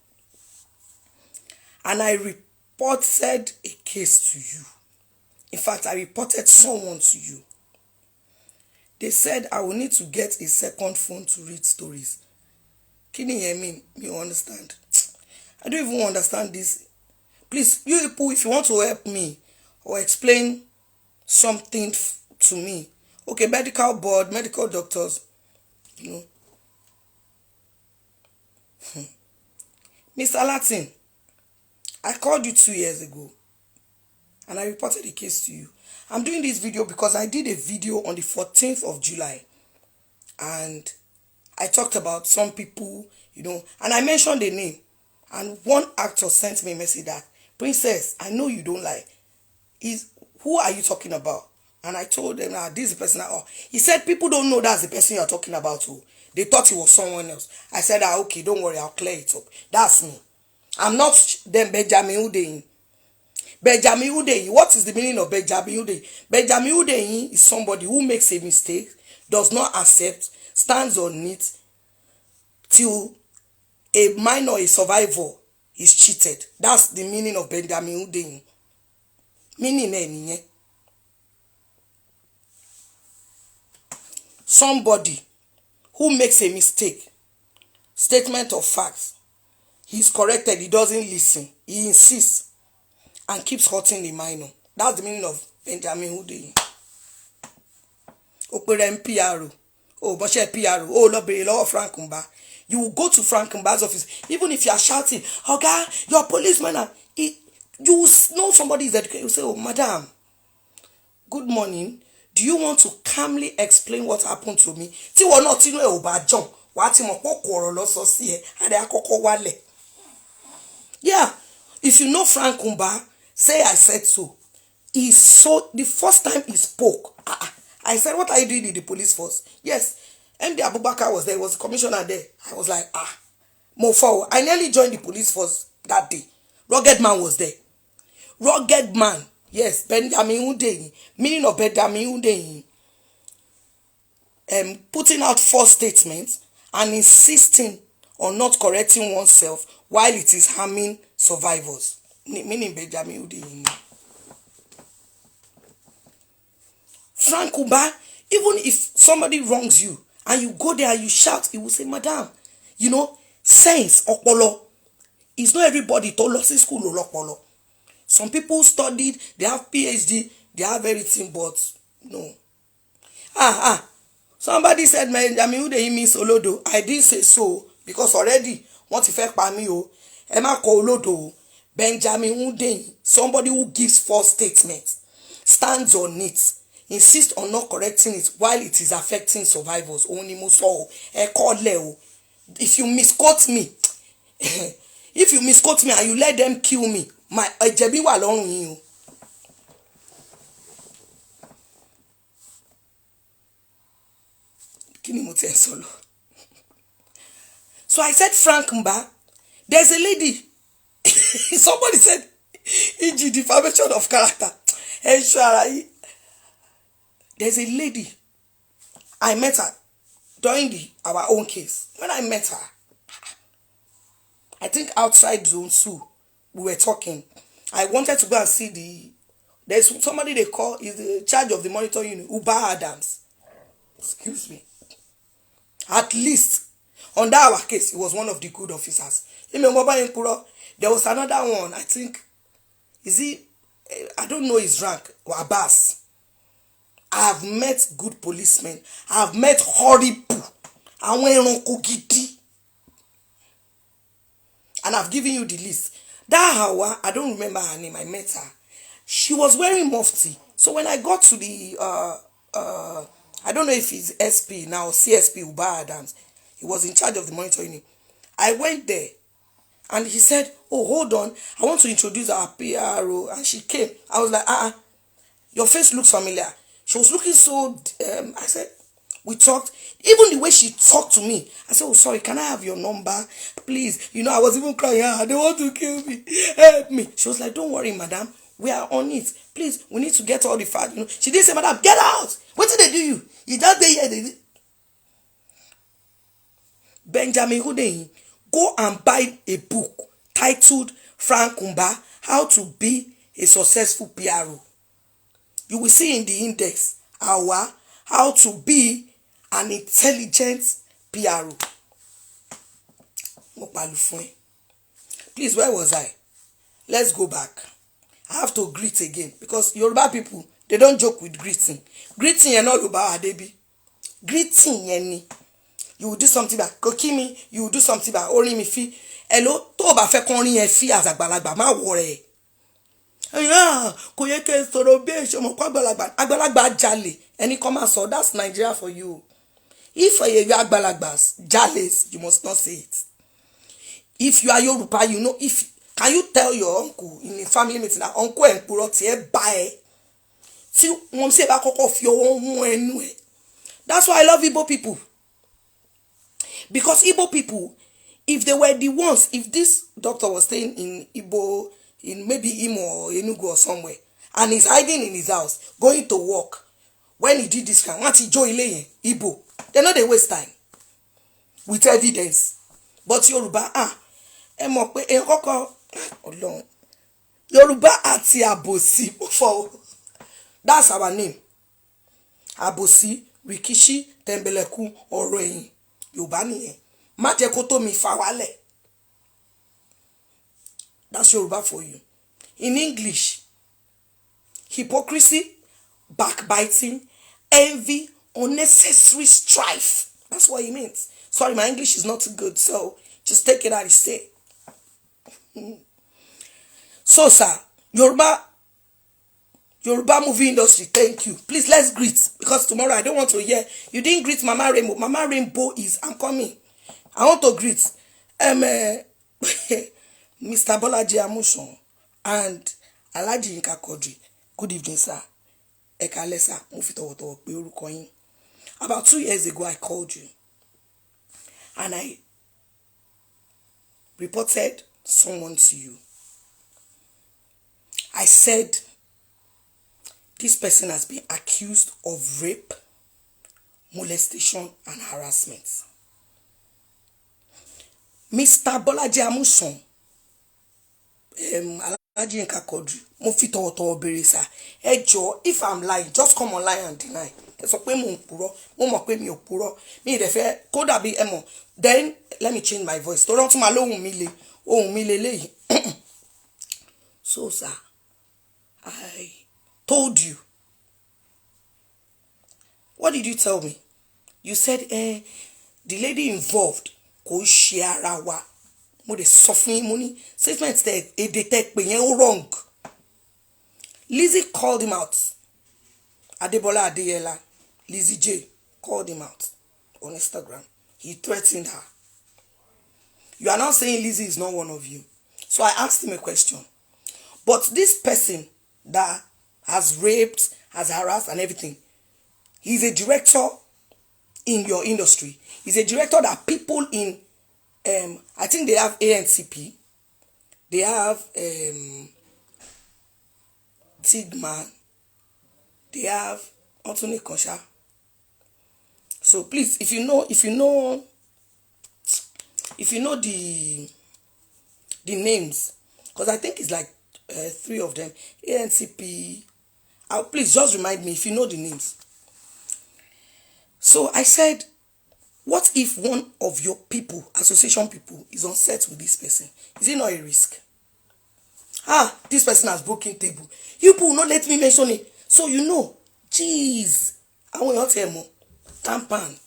Speaker 1: and I reported a case to you. In fact, I reported someone to you. They said I will need to get a second phone to read stories. Can you hear me? You understand? I don't even understand this. Please, you people, if you want to help me or explain something to me, okay, medical board, medical doctors, you know. Mr. Latin, I called you 2 years ago and I reported a case to you. I'm doing this video because I did a video on the 14th of July and I talked about some people, you know, and I mentioned the name, and one actor sent me a message that, Princess, I know you don't lie. Who are you talking about? And I told them, this is the person. He said, people don't know that's the person you're talking about. Too. They thought it was someone else. I said, okay, don't worry, I'll clear it up. That's me. I'm not them Benjamin Udein. Benjamin Udein. What is the meaning of Benjamin Udein? Benjamin Udein is somebody who makes a mistake, does not accept, stands on it till a minor, a survivor, is cheated. That's the meaning of Benjamin Udein. Meaning somebody who makes a mistake, statement of facts, he's corrected, he doesn't listen, he insists and keeps hurting the minor. That's the meaning of Benjamin Udein. Opere PRO. Oh, but PRO. Oh, Lord, Frank Kumba. You will go to Frank Kumba's office, even if you are shouting, okay, you're a policeman. You know somebody is educated. You say, oh, madam, good morning. Do you want to calmly explain what happened to me? Ti wo not tinu e o ba John. Wa ti mo po koro lo so si e. Ade akoko wale. Yeah. If you know Frank Kumba, say I said so. The first time he spoke, I said, what are you doing in the police force? Yes. MD Abubakar was there, was the commissioner there. I was like, Mofo. I nearly joined the police force that day. Rugged Man was there. Rugged Man. Yes, Benjamin Udein. Meaning of Benjamin Udein. Putting out false statements and insisting on not correcting oneself while it is harming survivors. Meaning Benjamin Udein. Frank Uba, even if somebody wrongs you and you go there and you shout, he will say, madam, you know, sense, okpolo. It's not everybody to lost in school okpolo. Some people studied, they have PhD, they have everything, but no. Somebody said, Benjamin Udein means Olodo. I didn't say so, because already, what if I me o? Emma call Olodo. Benjamin Udein, somebody who gives false statements, stands on it, insists on not correcting it while it is affecting survivors. If you misquote me, and you let them kill me, my ejebi wa lorun yin o. Kini mo te solo. So I said, Frank Mba, there's a lady. Somebody said, EG, defamation of character. There's a lady. I met her during our own case. When I met her, I think outside Zone 2, we were talking. I wanted to go and see there's somebody they call, is the charge of the monitor unit, Uba Adams. Excuse me. At least, on that our case, he was one of the good officers. There was another one, I think, I don't know his rank, or Abbas. I have met good policemen. I have met horrible. And I've given you the list. That Hawa, I don't remember her name, I met her. She was wearing mufti. So when I got to the, I don't know if he's SP now, CSP Uba Adams. He was in charge of the monitoring. I went there and he said, oh, hold on, I want to introduce our PRO. And she came. I was like, your face looks familiar. She was looking so, I said, we talked. Even the way she talked to me, I said, oh, sorry, can I have your number? Please. I was even crying. They want to kill me. Help me. She was like, don't worry, madam. We are on it. Please, we need to get all the facts. She didn't say, madam, get out. What did they do you? You just there. Benjamin Hundeyin, go and buy a book titled Frank Kumba, How to Be a Successful PRO. You will see in the index how to be an intelligent PRO. Please, where was I? Let's go back. I have to greet again because Yoruba people, they don't joke with greeting. Greeting and all Yoruba baby. Greeting yani. You will do something back. Kokimi, you will do something back. Ori mi fi. Hello, tó bá fẹ́ kon rin yẹn fi as àgbàlagbà má worry. Kò yẹ kẹ́ sọ̀rọ̀ bí ṣe mo ko àgbàlagbà. Àgbàlagbà jale. Any come and so that's Nigeria for you. If you are àgbàlagbas jales, you must not say it. If you are Yoruba, can you tell your uncle in a family meeting that uncle and puro ti e ba e? Tí wọ́n say bá kọ́kọ́ fi ọwọ́ mú ẹnu ẹ. That's why I love Igbo people. Because Igbo people, if they were the ones, if this doctor was staying in Igbo, in maybe Imo or Enugu or somewhere, and he's hiding in his house, going to work, when he did this crime, what he join Igbo, they're not they waste time with evidence. But Yoruba, Yoruba àti Abosi before. That's our name. Abosi, Rikishi, Tembeleku, Oroyin. Yoruba nìyẹn. Má jẹ́ kó tó mi fà wálẹ̀. That's Yoruba for you. In English, hypocrisy, backbiting, envy, unnecessary strife. That's what it means. Sorry, my English is not too good, so just take it as it say. So, sir, Yoruba movie industry, thank you. Please, let's greet. Because tomorrow I don't want to hear. You didn't greet Mama Rainbow. Mama Rainbow is, I'm coming. I want to greet Mr. Bolaji Amuson and Alhaji Yinka Quadri. Good evening, sir. Ekale, sir. About 2 years ago, I called you. And I reported someone to you. I said, this person has been accused of rape, molestation, and harassment. Mr. Bolaji Amuson, Alhaji Yinka Quadri, mo fi tọ̀wọ̀tọ̀wọ̀ béèrè sir. Ẹ jọ̀ọ́, if I'm lying, just come online and deny. Ẹ sọ pé mo ń purọ́, mo mọ̀ pé mi ò purọ́. Mi dẹ̀ fẹ́ kó dàbí ẹ mọ̀. Then let me change my voice. Tó rántí máa lóhùn mi le léyìí. So sir, I told you. What did you tell me? You said, the lady involved, kò ṣe ara wa. Mo de sọ fún yín, mo ní statement èdè tẹ́ pè yẹn wrong. Lizzie called him out. Adebola Adeyela, Lizzie J called him out on Instagram. He threatened her. You are now saying Lizzie is not one of you. So I asked him a question. But this person that has raped, has harassed and everything, he's a director in your industry. He's a director that people in, I think they have ANCP, they have Tigman, they have Anthony Konsha. So please, if you know the names, because I think it's like 3 of them, ANCP. Please just remind me if you know the names. So I said, what if one of your people, association people, is on set with this person? Is it not a risk? This person has broken table. You people will not let me mention it. So you know, jeez, I want you to tell more. Tampan.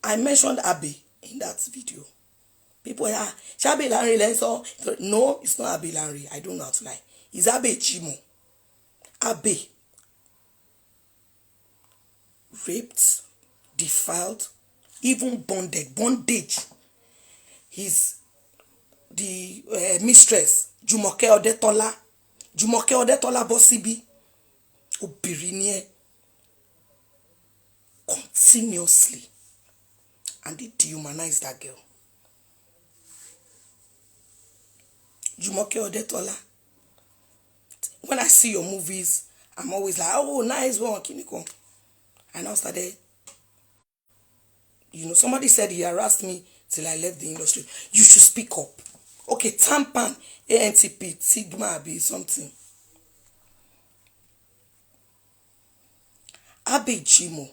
Speaker 1: I mentioned Abe in that video. People are Shabe Lanre Lenso. No, it's not Abe Lanre. I don't know how to lie. It's Abe Chimo. Abe raped, defiled, even bondage. He's the mistress, Jumoke Odetola. Jumoke Odetola Bosibi. Obìnrin continuously. And they dehumanize that girl. Jumoke Odetola. When I see your movies, I'm always like, oh, nice one, Kiniko. I now started, somebody said he harassed me till I left the industry. You should speak up. Okay, Tampan, ANTP, Sigma, be something. Abe Jimo.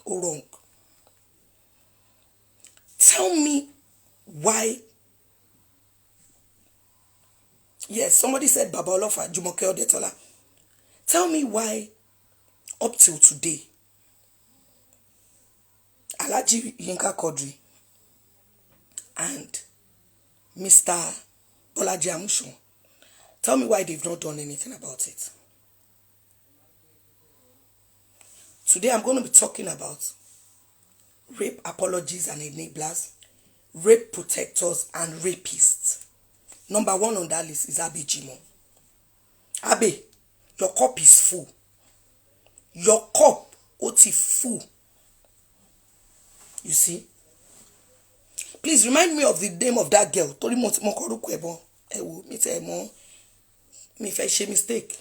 Speaker 1: Wrong. Tell me why. Yes, somebody said Baba Olofa, Jumoke Odetola. Tell me why up till today, Alhaji Yinka Quadri and Mr. Bolaji Amushon, tell me why they've not done anything about it. Today I'm going to be talking about rape apologies and enablers, rape protectors and rapists. Number 1 on that list is Abe Jimo. Abe, your cup is full. Your cup is full. You see? Please remind me of the name of that girl. Tori mo koruko ebon. Ewo, mi te mo. Mi fe she mistake.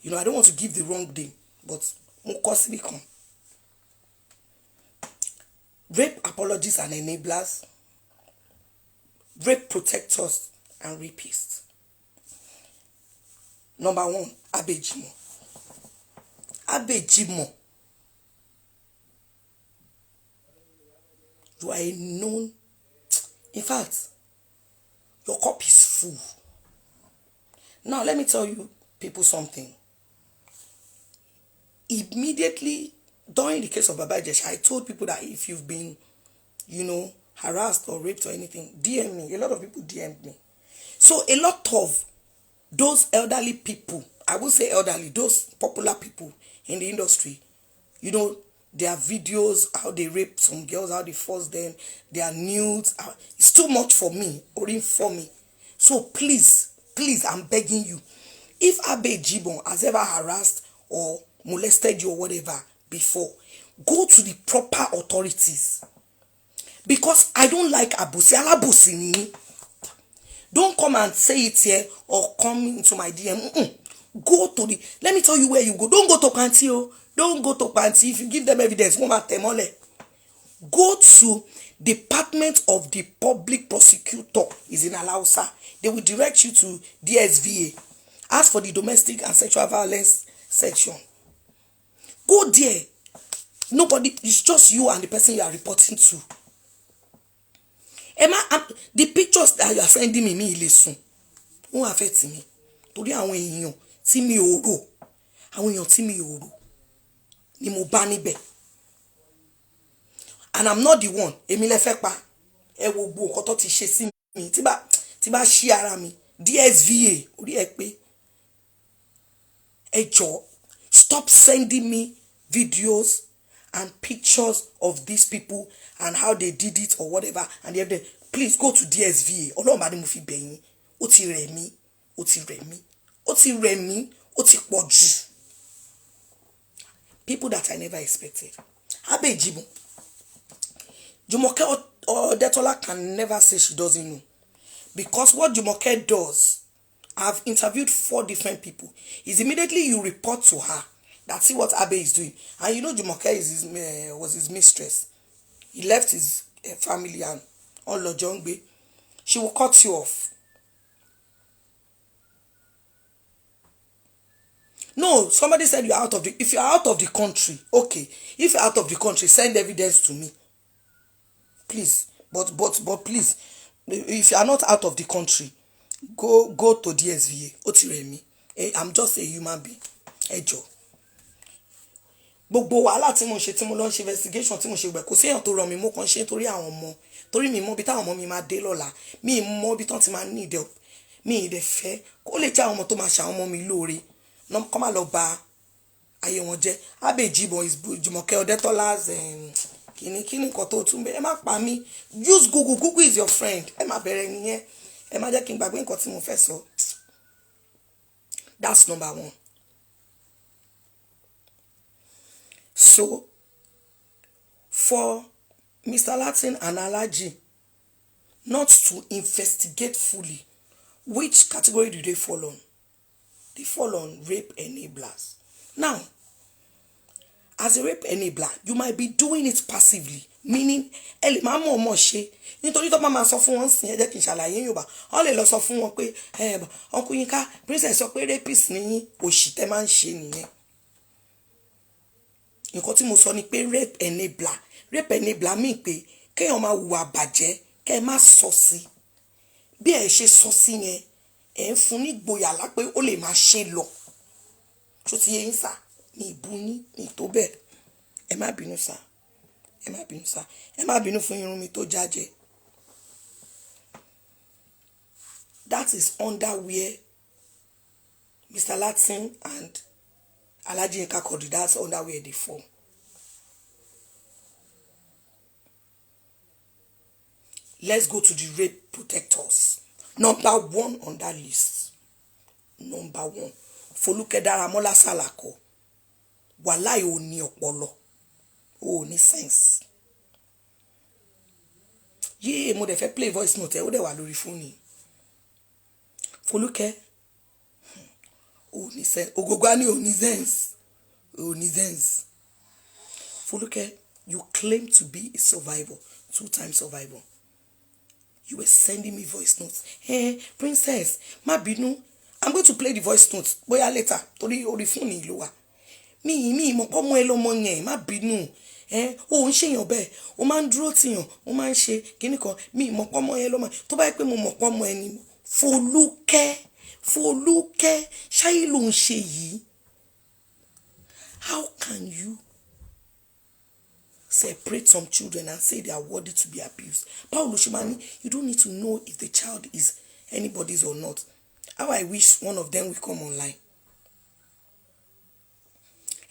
Speaker 1: I don't want to give the wrong name, but mo costly come. Rape apologies and enablers, rape protectors and rapists. Number 1, Abe Jimo. Abe Jimo. You are a known. In fact, your cup is full. Now, let me tell you people something. Immediately, during the case of Baba Ijesha, I told people that if you've been, harassed or raped or anything, DM me. A lot of people DM'd me. So, a lot of those elderly people, I would say elderly, those popular people in the industry, their videos, how they rape some girls, how they force them, their nudes. It's too much for me, or even for me. So please, I'm begging you. If Abe Jimo has ever harassed or molested you or whatever before, go to the proper authorities. Because I don't like Abusi. Alabusi ni. Don't come and say it here or come into my DM. Go to the. Let me tell you where you go. Don't go to Panti. Don't go to Panti. If you give them evidence, go to Department of the Public Prosecutor. Is in Alausa. They will direct you to DSVA. Ask for the Domestic and Sexual Violence section. Go there. Nobody. It's just you and the person you are reporting to. Emma, the pictures that you are sending me listen. Who affect me? Torí àwọn èèyàn tí mi ò rò. Àwọn èèyàn tí mi ò rò. Ni mo bá níbẹ̀. And I'm not the one. Èmi lẹ fẹ́ pa. Ẹ wo gbogbo nǹkan tó ti ṣe sí mi. Tí bá ṣí ara mi. DSVA. Orí ẹ pé. Ẹ jọ̀ọ́. Stop sending me videos and pictures of these people and how they did it or whatever, and they please go to DSVA. Ọlọ́run bá ní mo fi bẹ̀ yín. Ó ti rẹ̀ mí, ó ti rẹ̀ mí, ó ti rẹ̀ mí, ó ti pọ̀ jù. People that I never expected. Abe Jimo. Jumoke Odetola can never say she doesn't know. Because what Jumoke does, I've interviewed 4 different people, is immediately you report to her. That's what Abe is doing. And Jumoke was his mistress. He left his family and on Lojongbe. She will cut you off. No, somebody said you're out of the... If you're out of the country, okay. If you're out of the country, send evidence to me. Please. But please, if you are not out of the country, go to DSVA. Otiremi. I'm just a human being. Ejo. Gbogbo wàhálà tí mo ṣe tí mo lọ ṣe investigation tí mo ṣe gbẹ kò sí èèyàn tó rọ mi mo kàn ṣe torí àwọn ọmọ torí mi mọ̀ bí táwọn ọmọ mi máa dé lọ́la mi mọ̀ bí tán ti máa ní ìdẹ mi ìdẹ fẹ́ kó lè jẹ́ àwọn ọmọ tó máa ṣe àwọn ọmọ mi lóore kó má lọ ba ayé wọn jẹ́ Abejibo is Jumoke Odetola's kíni nǹkan tó tún bẹ ẹ má pa mí use Google is your friend ẹ má bẹ̀rẹ̀ nìyẹn ẹ má jẹ́ kí n gbàgbé nǹkan tí mo fẹ́ sọ. That's number one. So for Mr. Latin and Alhaji not to investigate fully, which category do they fall on? They fall on rape enablers. Now, as a rape enabler, you might be doing it passively, meaning ẹ lè máa mọ̀ ọmọ ṣe nítorí tó máa sọ fún wọn sìn ẹ jẹ́ kí n ṣàlàyé Yorùbá ọ lè lọ sọ fún wọn pé Uncle Yinka princess sọ pé rapist ni yín òṣì tẹ́ máa ń ṣe nìyẹn. Nǹkan tí mo sọ ni pé rape enabler mean pé kéèyàn máa hùwà bàjẹ́ kẹ́ ẹ má sọ sí bí ẹ ṣe sọ sí yẹn ẹ ń fún ní gboyà lápé ó lè máa ṣe lọ tó ti yé yín sà ní ìbú ní tó bẹ́ẹ̀ ẹ má bínú sà ẹ má bínú sà ẹ má bínú fún irun mi tó jájẹ. That is under where Mr. Latin and Alhaji Yinka Quadri, that's under where they fall. Let's go to the rape protectors. Number one on that list. Number one. FolukeDaramola Salako. Wàláì ò ní ọpọlọ. Ò ní sense. Yé mo dẹ̀ fẹ́ play voice note ó dẹ̀ wà lórí fóònù. Foluke. Ò ní sense. Ogogwani ò ní sense. Ò ní sense. Foluke, you claim to be a survivor. 2-time survivor. You were sending me voice notes. Hey, princess, má bínú. I'm going to play the voice notes. Bóyá later. Torí orí phone ni ló wà. Mi mo pomo ẹ lọ́mọ yẹn, má bínú. O ń ṣèyàn bẹ́ẹ̀. O máa ń dúró tìyàn. O máa ń ṣe kíní kan. Mi mo pomo ẹ lọ́mọ. Tó bá yẹ pé mo mọ̀ pomo ẹ ni. Foluke, ṣáyé ló ń ṣe yìí. How can you separate some children and say they are worthy to be abused? Paolo Shimani, you don't need to know if the child is anybody's or not. How I wish one of them will come online.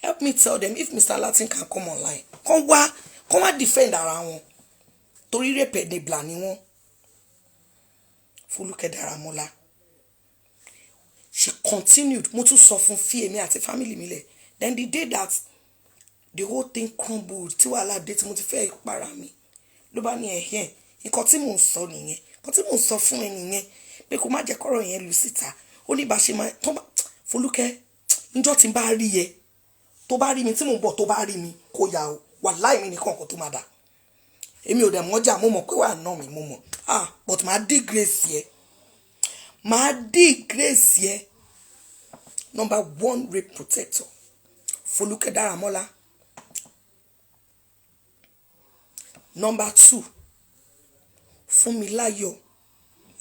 Speaker 1: Help me tell them if Mr. Latin can come online. Come wá defend ara wọn. Torí rape enabler ni wọ́n. FolukeDaramola. She continued. Mo tún sọ fún fi èmi àti family mi lẹ̀. Then the day that the whole thing crumbled, tí wàhálà dé tí mo ti fẹ́ para mi. Ló bá ní ẹ̀hẹ́n. Nǹkan tí mò ń sọ nìyẹn. Nǹkan tí mò ń sọ fún ẹ nìyẹn. Pé kó má jẹ́ kọ́rọ̀ yẹn lu síta. Ó ní bá ṣe máa Foluke, ńjọ́ tí n bá rí ẹ. Tó bá rí mi tí mò ń bọ̀ tó bá rí mi kó yá o. Wàláì mi nìkan kan tó máa dà. Èmi ò dẹ̀ mọ́jà mo mọ̀ pé wà ná mi mo mọ̀. But máa disgrace yẹ. Máa disgrace yẹ. Number one rape protector. FolukeDaramola. Number two. Funmilayo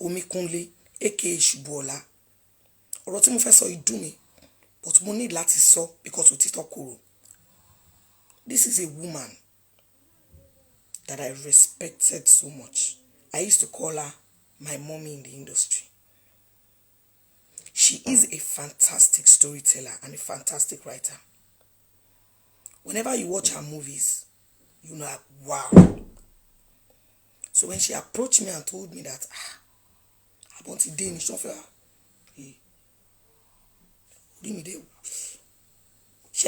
Speaker 1: Omikunle aka Ṣubúọlá. Ọ̀rọ̀ tí mo fẹ́ sọ ìdùn mi, but mo need láti sọ because òtítọ́ korò. This is a woman that I respected so much. I used to call her my mommy in the industry. She is a fantastic storyteller and a fantastic writer. Whenever you watch her movies, you know, wow. So when she approached me and told me that, I want to Danish software, she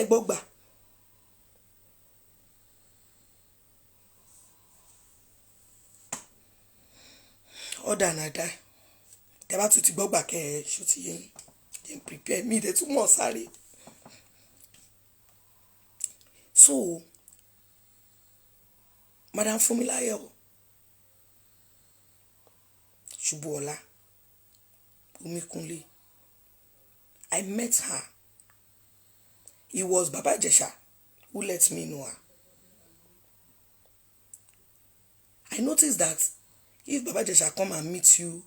Speaker 1: gbogbo. Other than that, they about to go back shooting. Then prepare me the 2 months sorry. So, Madam Funmilayo Ṣubúọlá Omikunle, I met her. It was Baba Jesha who let me know her. I noticed that if Baba Jesha come and meet you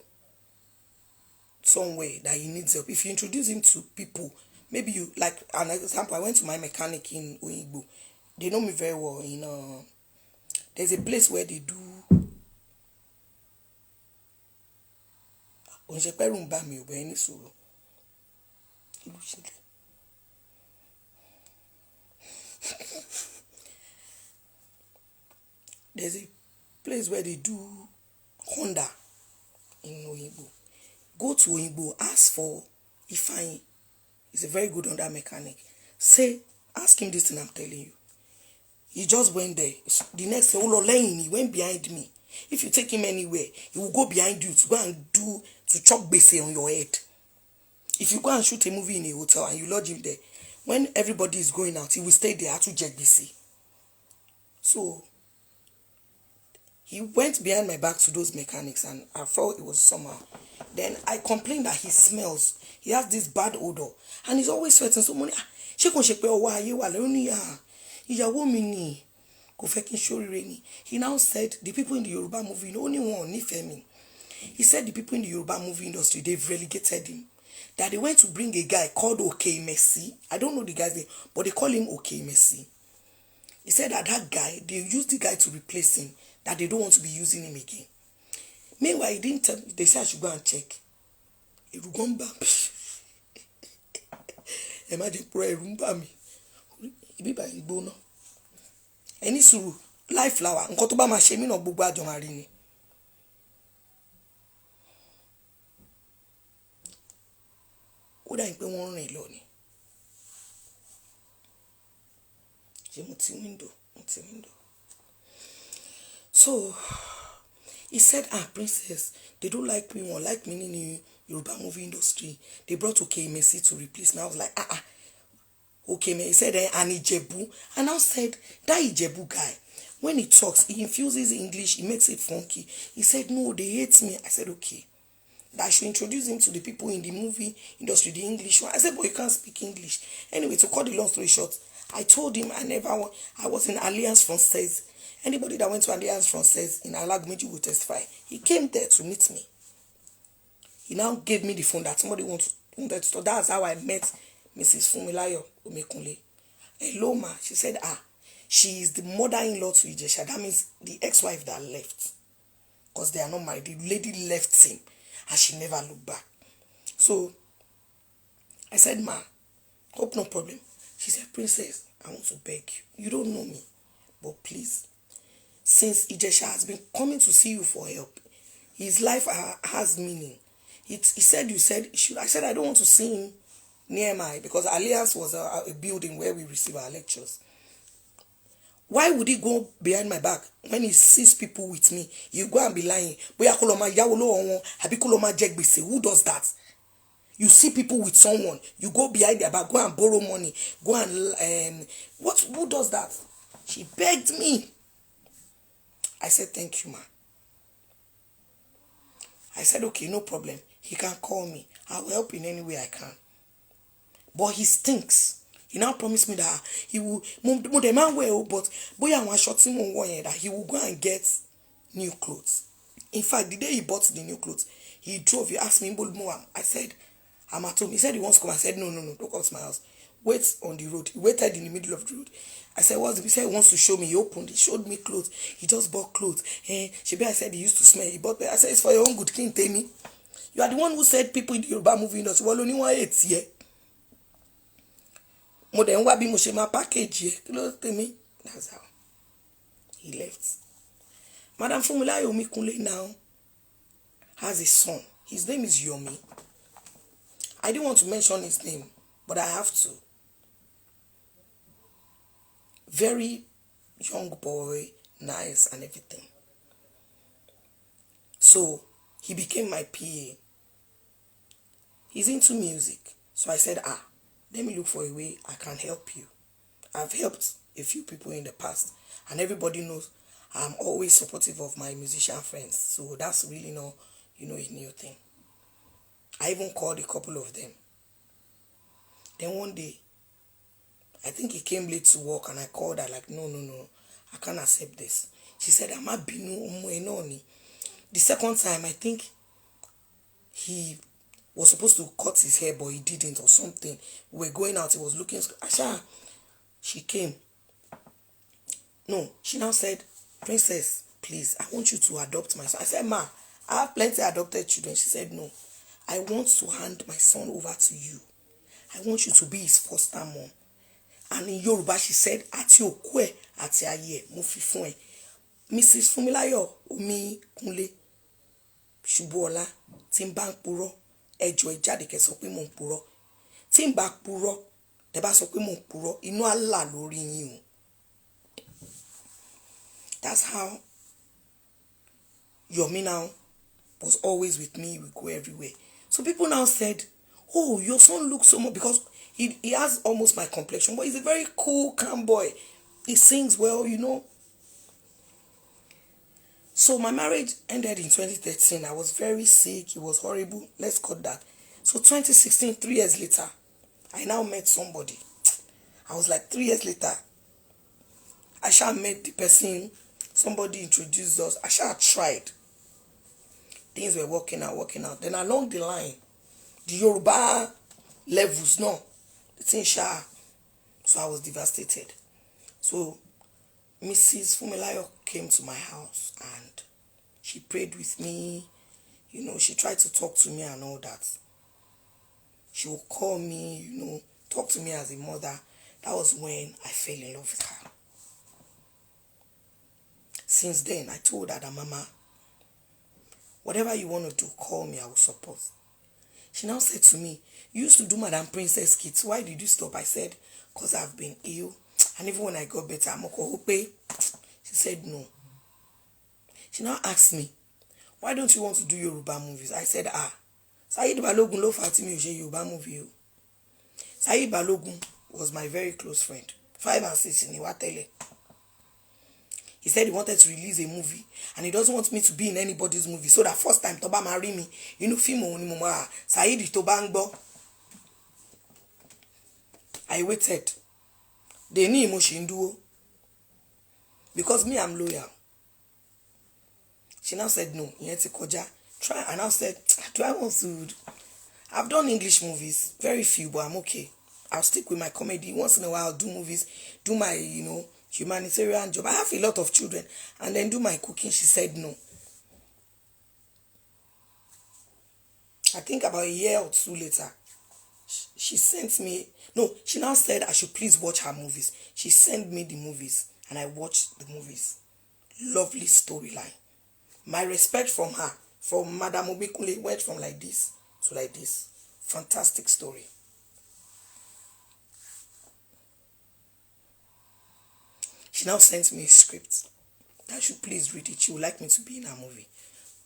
Speaker 1: somewhere that he needs help, if you introduce him to people, maybe you, like an example, I went to my mechanic in Oyigbo. They know me very well. There's a place where they do There's a place where they do Honda in Oyinbo. Go to Oyinbo, ask for Ifeanyi. He's a very good Honda mechanic. Ask him this thing I'm telling you. He just went there. The next thing, he went behind me. If you take him anywhere, he will go behind you to go and to chop bese on your head. If you go and shoot a movie in a hotel and you lodge him there, when everybody is going out, he will stay there to check bese. So he went behind my back to those mechanics and I felt it was somehow. Then I complained that he smells. He has this bad odor and he's always sweating. So money. He now said the people in the Yoruba movie, only one Nifemi. He said the people in the Yoruba movie industry, they've relegated him. That they went to bring a guy called Okay Messi. I don't know the guy's name, but they call him Okay Messi. He said that guy, they used the guy to replace him, that they don't want to be using him again. Meanwhile, he didn't tell me. They said I should go and check. Imagine me. Ibi ba igbono. Any suru life flower. Nǹkan tó bá máa ṣe mí náà gbogbo àjọ máa rí ni. Ó dà pé wọ́n rìn lọ ni. Ṣé mo ti window? So he said, Princess, they don't like me, won't like me in the Yoruba movie industry. They brought Okay Messi to replace me. I was like, Okay, man. He said, an Ijebu. And I said, that Ijebu guy, when he talks, he infuses English, he makes it funky. He said, no, they hate me. I said, okay. That I should introduce him to the people in the movie industry, the English one. I said, but you can't speak English. Anyway, to cut the long story short, I told him I was in Alliance Française. Anybody that went to Alliance Française in Alagomeji will testify. He came there to meet me. He now gave me the phone that somebody wanted to talk. That's how I met Mrs. Funmilayo Omekunle. Hello, ma. She said, she is the mother-in-law to Ijesha. That means the ex-wife that left. Because they are not married. The lady left him and she never looked back. So, I said, ma, hope no problem. She said, Princess, I want to beg you. You don't know me. But please, since Ijesha has been coming to see you for help, his life has meaning. He said, you said, I said, I don't want to see him near my, because Alliance was a building where we receive our lectures. Why would he go behind my back when he sees people with me? You go and be lying. Who does that? You see people with someone, you go behind their back, go and borrow money, go and who does that? She begged me. I said, thank you, ma. I said, okay, no problem. He can call me. I will help in any way I can. But he stinks. He now promised me that he will, but that he will go and get new clothes. In fact, the day he bought the new clothes, he drove. He asked me, I said, I'm at home. He said he wants to come. I said, no, don't come to my house. Wait on the road. He waited in the middle of the road. I said, what's the? He said he wants to show me. He opened. He showed me clothes. He just bought clothes. I said he used to smell. He bought. I said it's for your own good. King, tell me. You are the one who said people in the Yoruba movie industry. Well, only one hates here. More than what be my package here. That's how he left. Madam Funmilayo Omekunle now has a son. His name is Yomi. I didn't want to mention his name, but I have to. Very young boy, nice and everything. So he became my PA. He's into music. So I said, let me look for a way I can help you. I've helped a few people in the past, and everybody knows I'm always supportive of my musician friends. So that's really not, a new thing. I even called a couple of them. Then one day, I think he came late to work and I called her like, no, I can't accept this. She said, I'm not binu. The second time, I think he was supposed to cut his hair, but he didn't or something. We were going out, he was looking. Asha, she came. No, she now said, Princess, please, I want you to adopt my son. I said, ma, I have plenty of adopted children. She said, no, I want to hand my son over to you. I want you to be his foster mom. And in Yoruba, she said, Ati okwe, ati aye, mo fi fún ẹ. Mrs. Fumilayo Omi Kunle Ṣubúọlá, tí n bá ń purọ́, ẹ jọ̀ọ́ ẹ jáde kẹ́ sọ pé mo ń purọ́. Tí n bá purọ́, tẹ́ bá sọ pé mo ń purọ́, inú á là lórí yín o. That's how Yomi now was always with me. We go everywhere. So people now said, oh, your son looks so much, because he has almost my complexion, but he's a very cool, calm boy. He sings well, you know. So my marriage ended in 2013. I was very sick. It was horrible. Let's cut that. So 2016, 3 years later, I now met somebody. I was like, 3 years later, I shall met the person. Somebody introduced us. I shall tried. Things were working out. Then along the line, the Yoruba levels, no, the thing shall. So I was devastated. So Mrs. Fumilayo came to my house and she prayed with me. You know, she tried to talk to me and all that. She would call me, you know, talk to me as a mother. That was when I fell in love with her. Since then, I told her that, Mama, whatever you want to do, call me, I will support. She now said to me, you used to do Madam Princess Kids. Why did you stop? I said, because I've been ill. And even when I got better, I'm okay. She said no. She now asked me, why don't you want to do Yoruba movies? I said, Saheed Balogun lo fati mi o se Yoruba movie o. Saheed Balogun was my very close friend. 5 and 6 in Iwatele. He said he wanted to release a movie and he doesn't want me to be in anybody's movie. So that first time Toba marry me, you know, film on Mama Saheed Toba ngbo. I waited. They need emotion duo. Because me, I'm loyal. She now said no. Try. And I said, do I want to? I've done English movies, very few, but I'm okay. I'll stick with my comedy. Once in a while, I'll do movies, do my, you know, humanitarian job. I have a lot of children, and then do my cooking. She said no. I think about a year or 2 later, she sent me, no, she now said I should please watch her movies. She sent me the movies and I watched the movies. Lovely storyline. My respect from her, from Madam Obikunle, went from like this to like this. Fantastic story. She now sent me a script. I should please read it. She would like me to be in her movie.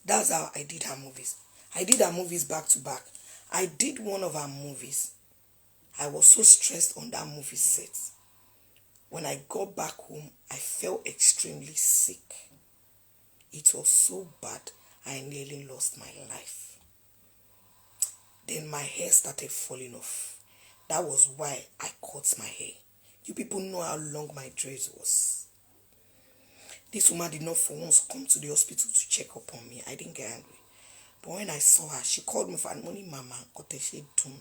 Speaker 1: That's how I did her movies. I did her movies back to back. I did one of her movies. I was so stressed on that movie set. When I got back home, I felt extremely sick. It was so bad, I nearly lost my life. Then my hair started falling off. That was why I cut my hair. You people know how long my dreads was. This woman did not for once come to the hospital to check up on me. I didn't get angry. But when I saw her, she called me for money, Mama, she to me.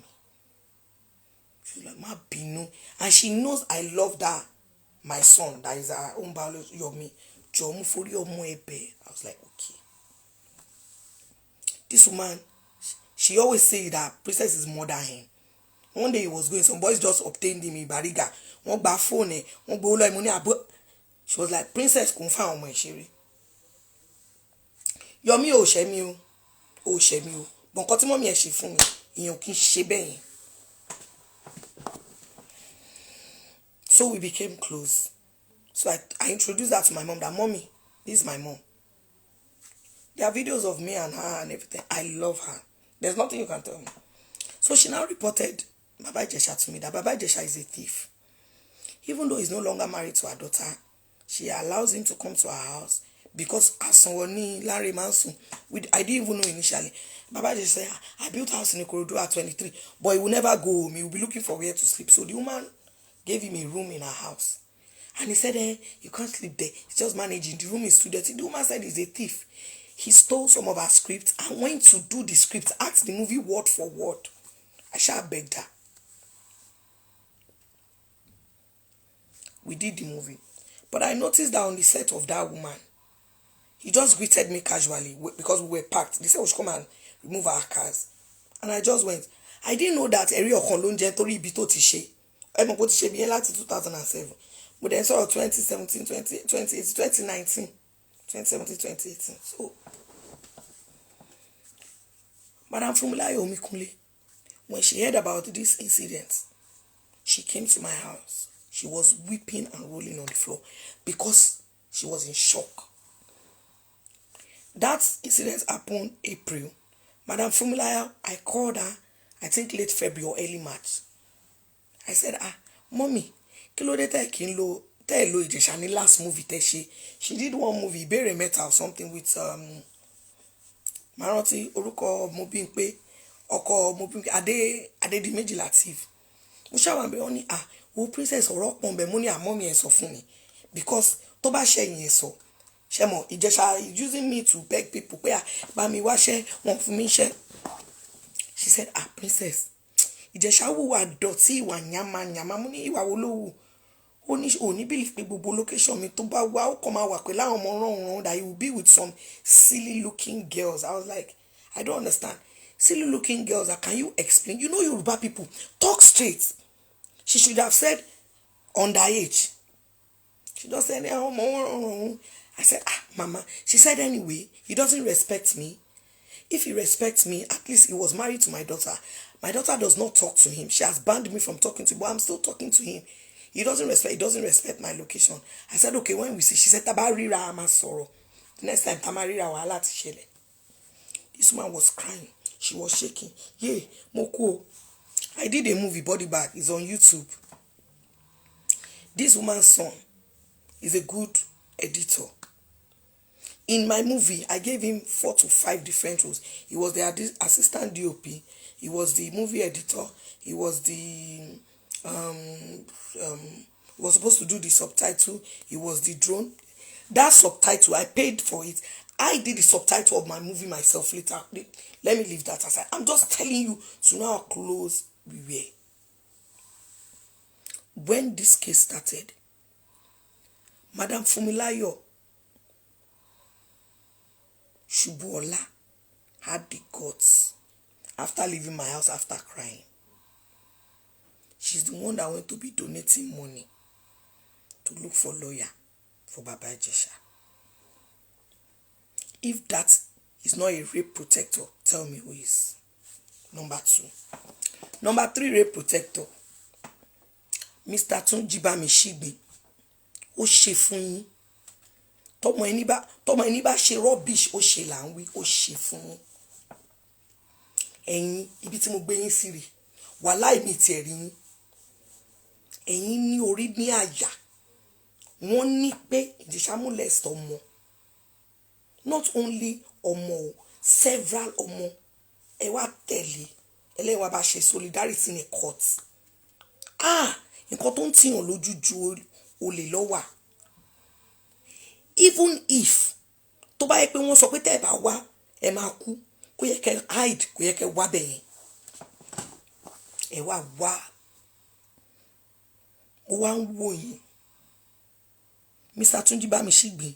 Speaker 1: She was like, Ma Binu. And she knows I love that, my son, that is our own biology, Yomi. I was like, okay. This woman, she always say that Princess is more than him. One day he was going, some boys just obtained him in Bariga. One by phone, one by money. She was like, Princess, confirm my sherry. Yomi o shemi o shemi o. Bon kote mo mi e she fun mi, iyan kin she ben. So we became close. So I introduced her to my mom. That mommy, this is my mom. There are videos of me and her and everything. I love her. There's nothing you can tell me. So she now reported Baba Jesha to me that Baba Jesha is a thief. Even though he's no longer married to her daughter, she allows him to come to her house because as someone Larry Manson, I didn't even know initially. Baba Jesha said, I built a house in Ikorodu at 23, but he will never go home. He will be looking for where to sleep. So the woman gave him a room in her house. And he said, you can't sleep there. He's just managing. The room is too dirty. The woman said he's a thief. He stole some of her scripts and went to do the script, asked the movie word for word. I shall begged her. We did the movie. But I noticed that on the set of that woman, he just greeted me casually because we were packed. They said we should come and remove our cars. And I just went. I didn't know that Eri Okonlonje Tori Bito Tishe. ẹ mọ̀ pé ó ti ṣe bí yẹn láti 2007 mo dẹ̀ ń sọ̀rọ̀ 2017 2018 2019 2017 2018 so Madam Funmilayo Omikunle, when she heard about this incident, she came to my house. She was weeping and rolling on the floor because she was in shock. That incident happened April. Madam Funmilayo, I called her, I think late February or early March. I said, Mommy, kí ló dé tẹ́ kí n lo Ìjẹ̀ṣà ní last movie tẹ́ ṣe. She did one movie, Ìbéèrè Mẹ́ta or something with Maroti orúkọ Mobimpe, ọkọ Mobimpe, Adedimeji Lateef. Mo ṣàwọn àbẹ̀ wọn ní wo princess ọ̀rọ̀ pọ̀ ńbẹ̀ mo ní Mommy ẹ̀ sọ fún mi because tó bá ṣẹ̀yìn ẹ̀ sọ ṣe mọ̀ Ìjẹ̀ṣà using me to beg people pé bá mi wáṣẹ́ wọn fún mi ṣẹ́. She said princess Ìjẹ̀ṣà wùwà dọ̀tí ìwà nyàmà mo ní ìwà wo ló wù ó ní òní believe pé gbogbo location mi tó bá wá ó kàn máa wà pẹ̀lú àwọn ọmọ rán that he will be with some silly looking girls. I was like, I don't understand. Silly looking girls, can you explain? You know Yoruba people talk straight. She should have said underage. She just said I said Mama. She said anyway he doesn't respect me. If he respects me, at least he was married to my daughter. My daughter does not talk to him. She has banned me from talking to him, but I'm still talking to him. He doesn't respect my location. I said, okay, when we see, she said, Tabarira ama soro. The next time, Tamarira wala ti shele. This woman was crying. She was shaking. Yeah, Moko. I did a movie, Body Bag. It's on YouTube. This woman's son is a good editor. In my movie, I gave him 4 to 5 different roles. He was the assistant DOP. He was the movie editor. He was the he was supposed to do the subtitle. He was the drone. That subtitle, I paid for it. I did the subtitle of my movie myself later. Let me leave that aside. I'm just telling you to know how close we were. When this case started, Madam Funmilayo Shubuola had the guts after leaving my house after crying. She's the one that went to be donating money to look for lawyer for Baba Ijesha. If that is not a rape protector, tell me who is. Number 2. Number 3 rape protector. Mr. Tunji Bamishigbe. Ó ṣe fún yín. Tọ́mọ ẹni bá ṣe rubbish ó ṣe là ń wí ó ṣe fún yín. Ẹ̀yin ibi tí mo gbé yín sí rè. Wàláhì mi ti rí yín. Ẹ̀yin ní orí ní àyà. Wọ́n ní pé Ìjẹ̀ṣà molest ọmọ. Not only ọmọ, several ọmọ. Ẹ wá tẹ̀lé. Ẹlẹ́yìn wá bá ṣe solidarity ní court. Nǹkan tó ń tìyàn lójú ju olè lọ wà. Even if tó bá yẹ pé wọ́n sọ pé tẹ́ ẹ bá wá ẹ máa kú kó yẹ kẹ́ hide kó yẹ kẹ́ wá bẹ̀yẹn. Ẹ wá mo wá ń wò yín. Mr. Tunji Bamishigbe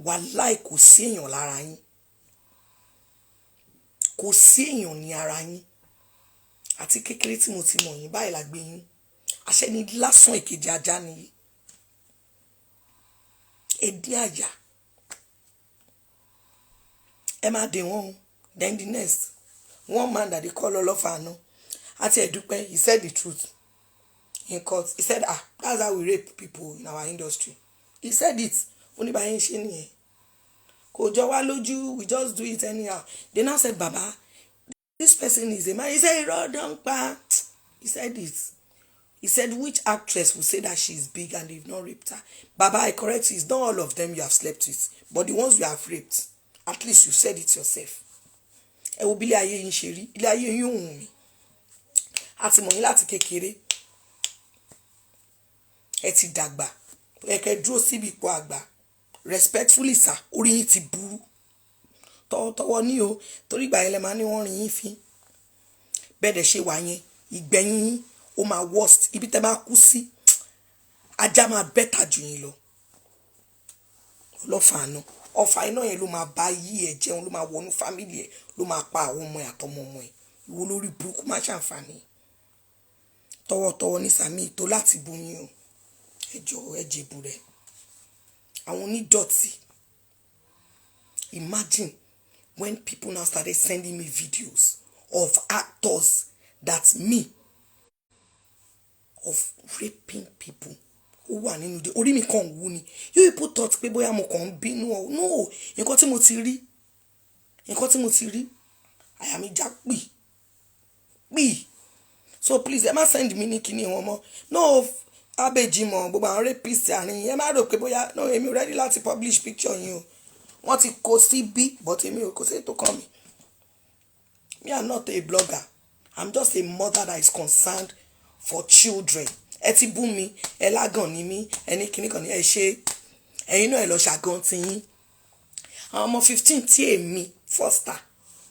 Speaker 1: wàláhì kò sí èèyàn lára yín. Kò sí èèyàn ní ara yín. Àti kékeré tí mo ti mọ̀ yín báyìí la gbé yín. Àṣẹ ni lásán èkejì ajá ni. Ẹdí àyà. Ẹ máa dè wọ́n. Then the next one man that they call Olofano. Àti Ẹ̀dúpẹ́, he said the truth in court. He said that's how we rape people in our industry. He said it. Only by ṣe nìyẹn. Kò jọ wá lójú, we just do it anyhow. They now said, Baba, this person is a man. He said, don't pa. He said it. He said, which actress will say that she is big and they've not raped her? Baba, I correct you. It's not all of them you have slept with. But the ones you have raped, at least you said it yourself. Ẹ wo bí ilé ayé yín ṣe rí. Ilé ayé yín ò wù mí. Àti mọ̀ yín láti kékeré. Ẹ ti dàgbà. Ẹ kẹ́ dúró síbi ipò àgbà. Respectfully, sir. Orí yín ti burú. Tọwọ́ ní o. Torí ìgbà yẹn lẹ máa ní wọ́n rin yín fín. Bẹ́ẹ̀ dẹ̀ ṣe wà yẹn. Ìgbẹ̀yìn yín ó máa worst. Ibi tẹ́ máa kú sí. Ajá máa better jù yín lọ. Ọlọ́fàánú. Ọfà iná yẹn ló máa bá yí ẹ jẹun ló máa wọnú family ẹ ló máa pa àwọn ọmọ ẹ àtọmọ ọmọ ẹ. Ìwọ lórí burúkú má ṣàǹfààní. tọwọ́tọwọ́ ní Sàmí tó láti bú yín o. Ẹjọ́ ẹjẹ̀bù rẹ̀. Àwọn onídọ̀tí. Imagine when people now started sending me videos of actors that's me of raping people. Ó wà nínú de orí mi kàn wú ni. You people thought pé bóyá mo kàn bínú o. No, nǹkan tí mo ti rí. Nǹkan tí mo ti rí. Àyà mi já pì. So please, ẹ má send me ní kíní wọn mọ́. No, abeji mọ́ gbogbo àwọn rapists àárín ẹ má rò pé bóyá no èmi ready láti publish picture yín o. Wọ́n ti kó sí bí but èmi ò kò sí tó kàn mí. Me, I'm not a blogger. I'm just a mother that is concerned for children. Ẹ ti bú mi, ẹ lágàn ni mí, ẹni kíní kan ní ẹ ṣe. Ẹ̀yin náà ẹ lọ ṣàgàn ti yín. Àwọn ọmọ 15 tí èmi foster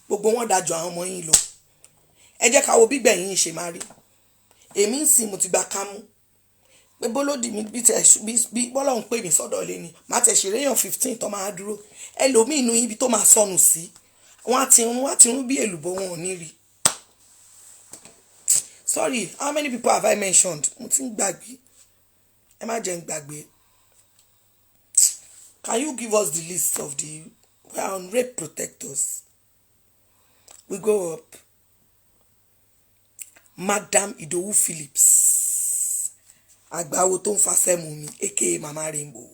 Speaker 1: gbogbo wọn dájọ àwọn ọmọ yín lọ. Ẹ jẹ́ ká wo bí gbẹ̀yìn ṣe máa rí. Èmi ń sìn mo ti gba kámú. Pé bólódì mi bí bọ́lọ́run pè mí sọ́dọ̀ ilé ni. Má tẹ̀ ṣe réyàn 15 tó máa dúró. Ẹlòmíì inú ibi tó máa sọnù sí. Wọ́n á ti rún bí èlùbọ́ wọn ò ní rí. Sorry, how many people have I mentioned? Mo ti ń gbàgbé. Ẹ má jẹ́ ń gbàgbé. Can you give us the list of the we are on rape protectors? We go up. Madam Idowu Phillips. Agbawo tó ń fa sẹ́mu mi, aka Mama Rainbow.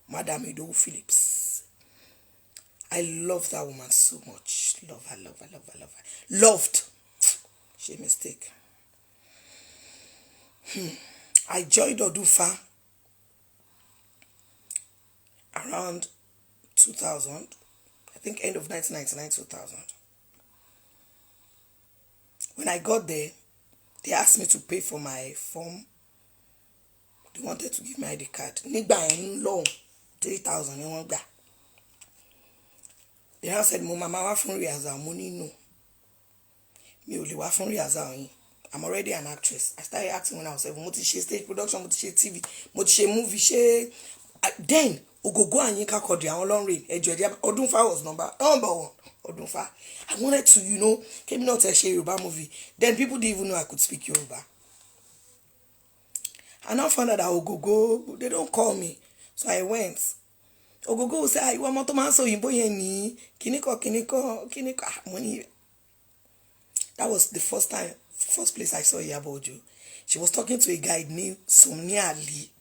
Speaker 1: Madam Idowu Phillips. I love that woman so much. Love her. Loved. She a mistake. I joined Odufa around 2000. I think end of 1999, 2000. When I got there, they asked me to pay for my form. They wanted to give me ID card. Nígbà yẹn long 3,000 ni wọ́n gbà. They now said, mo mama wá fún rehearsal. Mo ní no. Mi ò lè wá fún rehearsal yín. I'm already an actress. I started acting when I was 7. Mo ti ṣe stage production, mo ti ṣe TV, mo ti ṣe movie, then Ogogo and Yinka Quadri àwọn long reign. Odunfa was number 1. Odunfa. I wanted to, came out to share Yoruba movie. Then people didn't even know I could speak Yoruba. I now found out that Ogogo, they don't call me. So I went. Ogogo will say, "I want to man so yimbo yeni kiniko money." That was the first place I saw Yabojo. She was talking to a guy named Sonny Ali.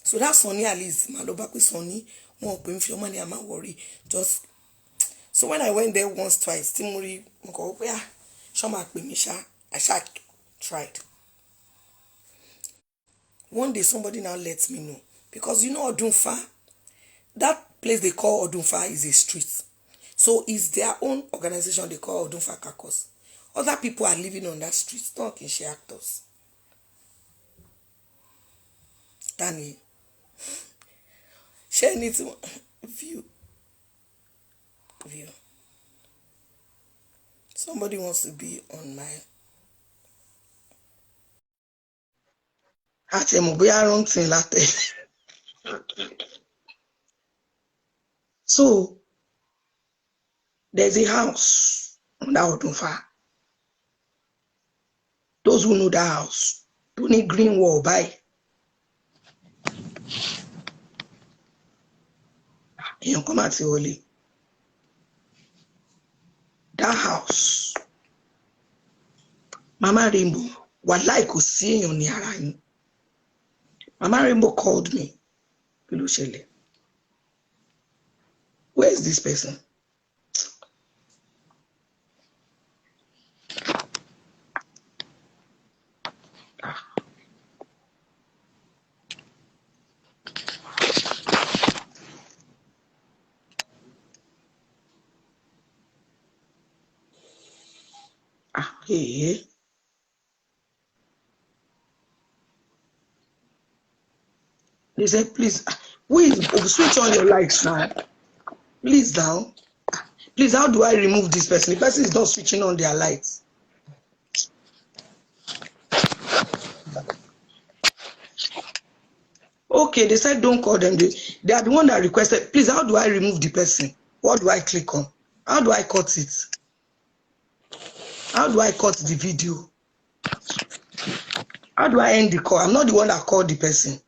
Speaker 1: So that Sonny Ali is Malobakwe Sonny. More paying for your money, I'm not worried. Just so when I went there once, twice, Timuri Moko, yeah, Shamak Bimisha, I tried. One day somebody now lets me know. Because Odunfa, that place they call Odunfa is a street. So it's their own organization they call Odunfa Kakos. Other people are living on that street, not Kinshi actors. Danny. Share needs view. Somebody wants to be on my So there's a house on that Odunfa. Those who know that house don't need green wall by. You come at only that house. Mama Rainbow, what like to see you near. Mama Rainbow called me. Where is this person? Hey. They said, please, switch on your lights now. Please now. Please, how do I remove this person? The person is not switching on their lights. Okay, they said don't call them. They are the one that requested. Please, how do I remove the person? What do I click on? How do I cut it? How do I cut the video? How do I end the call? I'm not the one that called the person.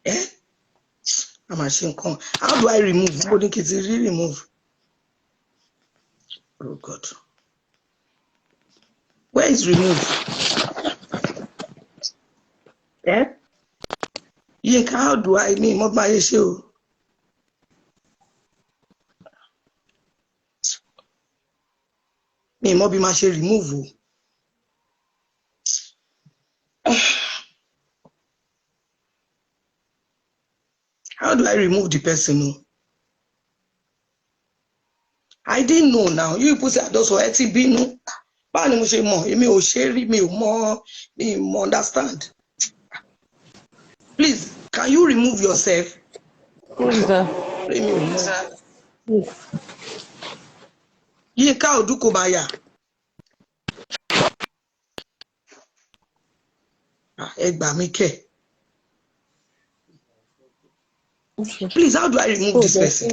Speaker 1: Eh? I'm ashamed. How do I remove? Nobody can remove. Oh God. Where is remove? Eh? Yinka, how do I mean? What my issue? Me, mo be my remove. How do I remove the person? I didn't know now. You people say those were binu. Báwo ni mo ṣe mọ̀? Èmi ò ṣe rí, mi ò mọ̀, mi ò understand. Please, can you remove yourself?
Speaker 2: Who is that?
Speaker 1: Yinka Odukobaya. Ẹ gbà mí kẹ́. Please, how do I remove this person?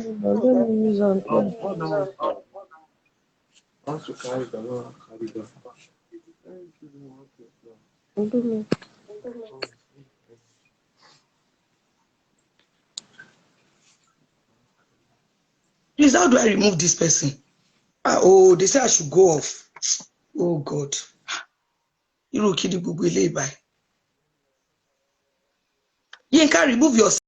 Speaker 1: Please, how do I remove this person? Oh, they say I should go off. Oh God. Irú kí ni gbogbo eléyìí báyìí? Yinka, remove yourself.